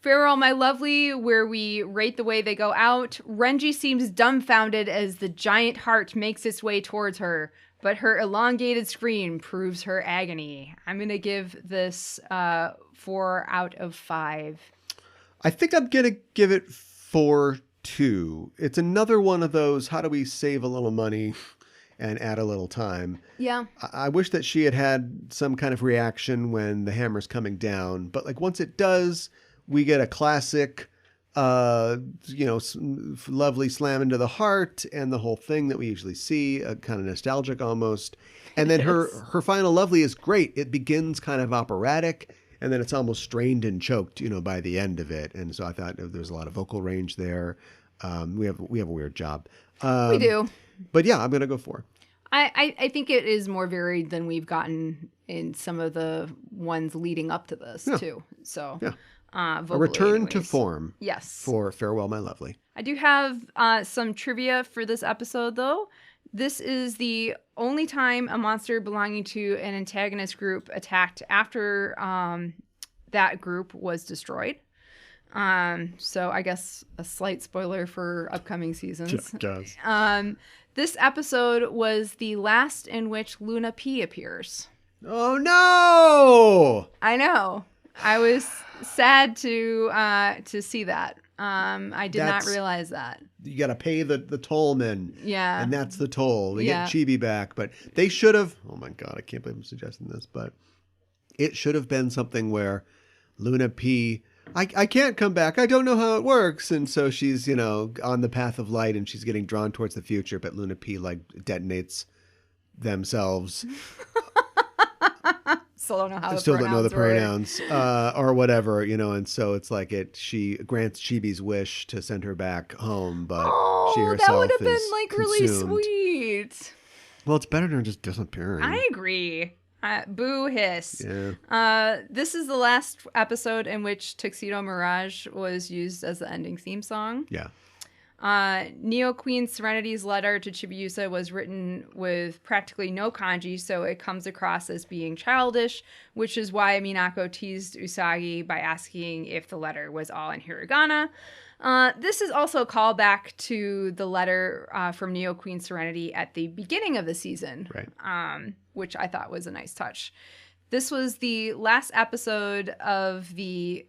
Farewell, my lovely, where we rate the way they go out. Renji seems dumbfounded as the giant heart makes its way towards her, but her elongated scream proves her agony. I'm going to give this 4 out of 5. I think I'm going to give it 4 too. It's another one of those, how do we save a little money and add a little time. Yeah. I wish that she had some kind of reaction when the hammer's coming down, but like once it does, we get a classic, lovely slam into the heart and the whole thing that we usually see, kind of nostalgic almost. And then her final lovely is great. It begins kind of operatic, and then it's almost strained and choked, by the end of it. And so I thought there's a lot of vocal range there. We have a weird job. We do. But yeah, I'm going to go 4. I think it is more varied than we've gotten in some of the ones leading up to this, too. So, a return to form. Yes. For Farewell, My Lovely. I do have some trivia for this episode, though. This is the only time a monster belonging to an antagonist group attacked after that group was destroyed. So I guess a slight spoiler for upcoming seasons. Just. This episode was the last in which Luna P appears. Oh no! I know. I was sad to see that. I did not realize that. You got to pay the tollman. Yeah. And that's the toll. They get Chibi back, but they should have. Oh my God, I can't believe I'm suggesting this, but it should have been something where Luna P. I can't come back. I don't know how it works. And so she's, on the path of light and she's getting drawn towards the future, but Luna P detonates themselves. Still don't know how Still don't know the pronouns or whatever, and so it's like she grants Chibi's wish to send her back home, but she herself that would have been consumed. really sweet. Well, it's better than just disappearing. I agree. Boo hiss. Yeah. This is the last episode in which Tuxedo Mirage was used as the ending theme song. Yeah. Neo Queen Serenity's letter to Chibiusa was written with practically no kanji, so it comes across as being childish, which is why Minako teased Usagi by asking if the letter was all in hiragana. This is also a callback to the letter from Neo Queen Serenity at the beginning of the season, right? Which I thought was a nice touch. This was the last episode of the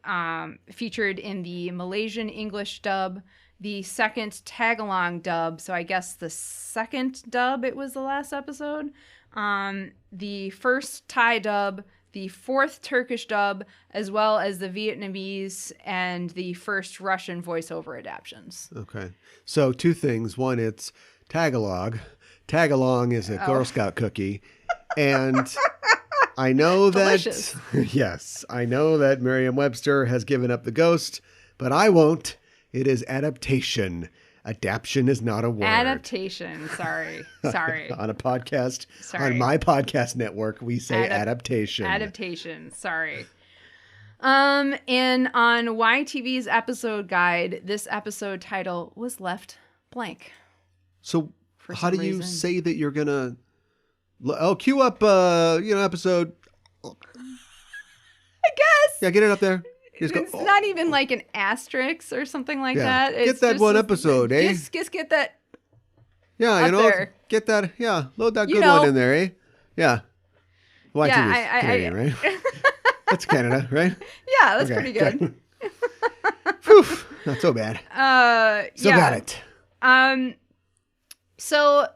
featured in the Malaysian English dub, the second tag-along dub, so I guess the second dub, it was the last episode, the first Thai dub, the fourth Turkish dub, as well as the Vietnamese and the first Russian voiceover adaptions. Okay. So 2 things. One, it's Tagalog. Tagalong is a Girl Scout cookie. And I know Delicious. that, yes, I know that Merriam-Webster has given up the ghost, but I won't. It is adaptation. Adaption is not a word. Adaptation. Sorry. On a podcast, on my podcast network, we say adaptation. Adaptation. Sorry. And on YTV's episode guide, this episode title was left blank. So how do you say that you're going to... Oh, cue up, episode... I guess. Yeah, get it up there. It's not even like an asterisk or something like that. It's get that one episode, eh? Just get that. Yeah, there. Get that. Yeah, load that good one in there, eh? Yeah. YTV's Canadian, right? That's Canada, right? Yeah, that's pretty good. Whew, not so bad. Still got it. So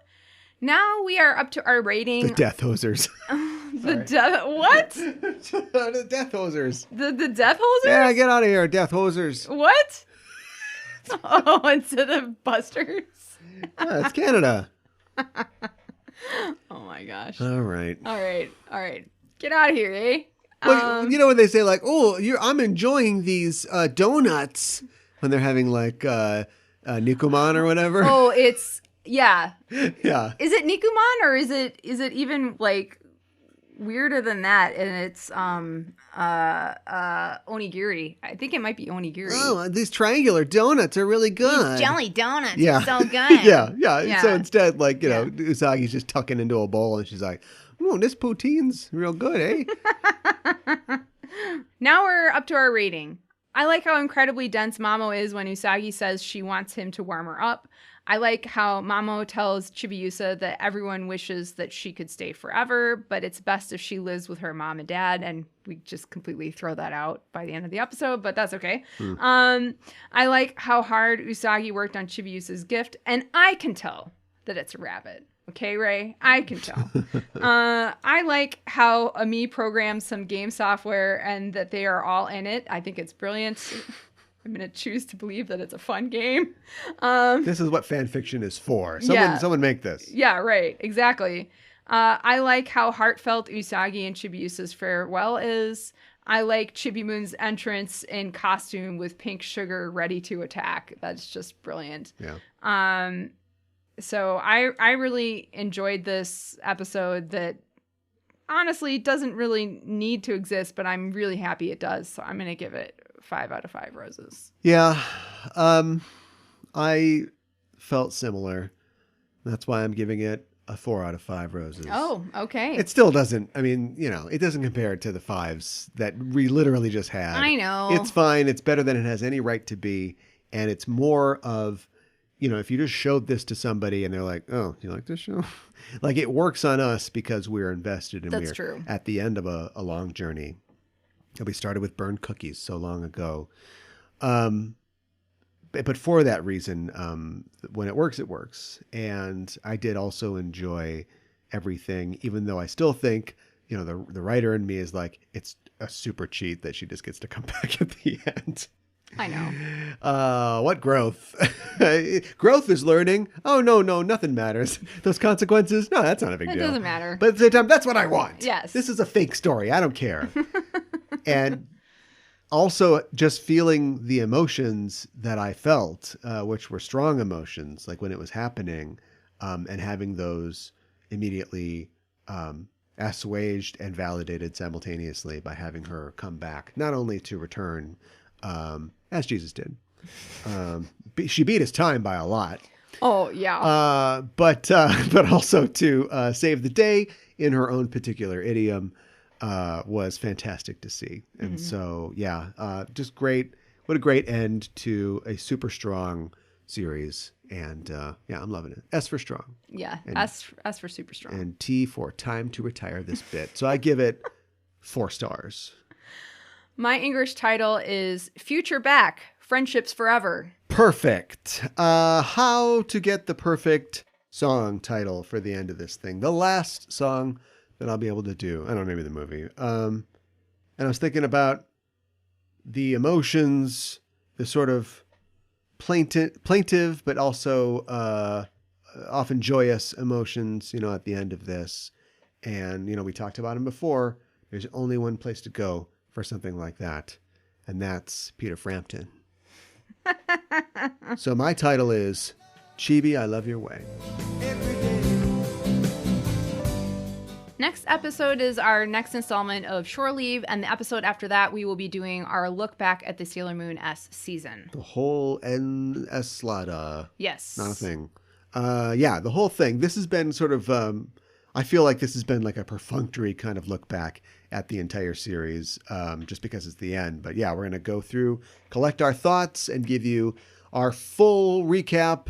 now we are up to our rating. The Death Hosers. What? The Death Hosers. The Death Hosers? Yeah, get out of here, Death Hosers. What? Oh, instead of Busters? Yeah, it's Canada. Oh my gosh. All right. Get out of here, eh? Well, you know when they say like, "Oh, I'm enjoying these donuts," when they're having like Nikuman or whatever. Oh, it's yeah. Yeah. Is it Nikuman or is it even like weirder than that? And it's onigiri. I think it might be onigiri. Oh, these triangular donuts are really good. These jelly donuts yeah. are so good. yeah. So instead, like, Usagi's just tucking into a bowl and she's like, "Oh, this poutine's real good, eh?" Now we're up to our rating. I like how incredibly dense Mamo is when Usagi says she wants him to warm her up. I like how Mamo tells Chibiusa that everyone wishes that she could stay forever, but it's best if she lives with her mom and dad, and we just completely throw that out by the end of the episode, but that's okay. I like how hard Usagi worked on Chibiusa's gift, and I can tell that it's a rabbit. Okay, Ray, I can tell. I like how Ami programs some game software and that they are all in it. I think it's brilliant. I'm going to choose to believe that it's a fun game. This is what fan fiction is for. Someone make this. Yeah, right. Exactly. I like how heartfelt Usagi and Chibiusa's farewell is. I like Chibi Moon's entrance in costume with pink sugar ready to attack. That's just brilliant. Yeah. So I really enjoyed this episode that honestly doesn't really need to exist, but I'm really happy it does. So I'm going to give it 5 out of 5 roses. Yeah. I felt similar. That's why I'm giving it a 4 out of 5 roses. Oh, okay. It still doesn't, it doesn't compare to the 5s that we literally just had. I know. It's fine. It's better than it has any right to be. And it's more of, if you just showed this to somebody and they're like, oh, you like this show? Like it works on us because we're invested and we're true. At the end of a long journey. We started with burned cookies so long ago. But for that reason, when it works, it works. And I did also enjoy everything, even though I still think, the writer in me is like, it's a super cheat that she just gets to come back at the end. I know. What growth? Growth is learning. Oh, no, nothing matters. Those consequences? No, that's not a big deal. It doesn't matter. But at the same time, that's what I want. Yes. This is a fake story. I don't care. And also just feeling the emotions that I felt, which were strong emotions, like when it was happening, and having those immediately assuaged and validated simultaneously by having her come back, not only to return, as Jesus did. She beat his time by a lot. Oh, yeah. But also to save the day in her own particular idiom was fantastic to see. And so, just great. What a great end to a super strong series. And I'm loving it. S for strong. Yeah, and, S for super strong. And T for time to retire this bit. So I give it 4 stars. My English title is Future Back, Friendships Forever. Perfect. How to get the perfect song title for the end of this thing. The last song that I'll be able to do. I don't know, maybe the movie. And I was thinking about the emotions, the sort of plaintive but also often joyous emotions, at the end of this. And, we talked about them before. There's only one place to go for something like that, and that's Peter Frampton. So my title is Chibi, I Love Your Way. Next episode is our next installment of Shore Leave, and the episode after that, we will be doing our look back at the Sailor Moon S season. The whole NS slada. Yes. Not a thing. The whole thing. This has been sort of, I feel like this has been like a perfunctory kind of look back at the entire series, just because it's the end. But yeah, we're going to go through, collect our thoughts, and give you our full recap.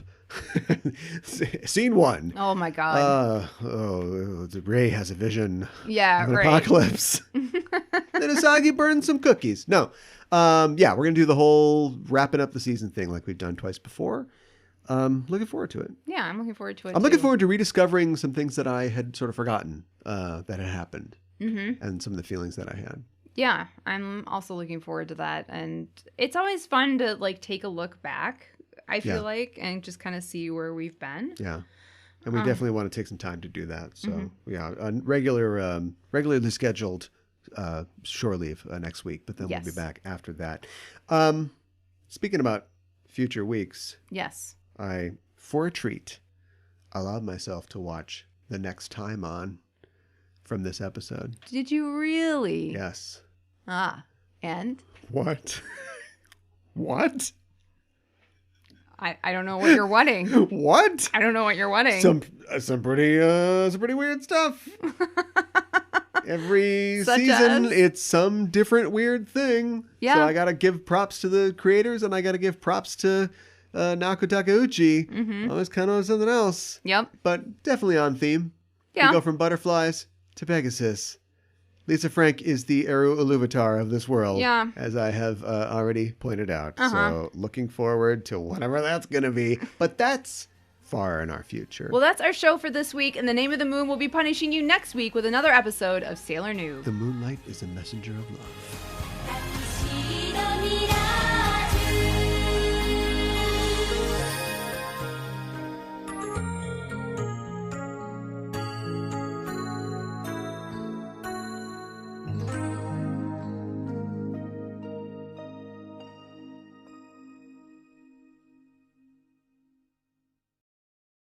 Scene 1. Oh my God. Ray has a vision. Yeah, of an right. Apocalypse. Then Usagi burns some cookies. No. We're going to do the whole wrapping up the season thing like we've done twice before. Looking forward to it. Yeah, I'm looking forward to it. I'm looking forward to rediscovering some things that I had sort of forgotten that had happened, and some of the feelings that I had. Yeah, I'm also looking forward to that, and it's always fun to take a look back. I feel like, and just kind of see where we've been. Yeah, and we definitely want to take some time to do that. So a regularly scheduled shore leave next week, but then we'll be back after that. Speaking about future weeks, yes. I, for a treat, allowed myself to watch The Next Time On from this episode. Did you really? Yes. And? What? What? I don't know what you're wanting. What? I don't know what you're wanting. Some pretty weird stuff. Every Such season, as? it's some different weird thing. Yeah. So I got to give props to the creators, and I got to give props to Naoko Takeuchi. Always kind of something else. Yep. But definitely on theme. Yeah. We go from butterflies to Pegasus. Lisa Frank is the Eru Iluvatar of this world, as I have already pointed out. So looking forward to whatever that's going to be. But that's far in our future. Well, that's our show for this week, and the Name of the Moon will be punishing you next week with another episode of Sailor Noob. The moonlight is a messenger of love.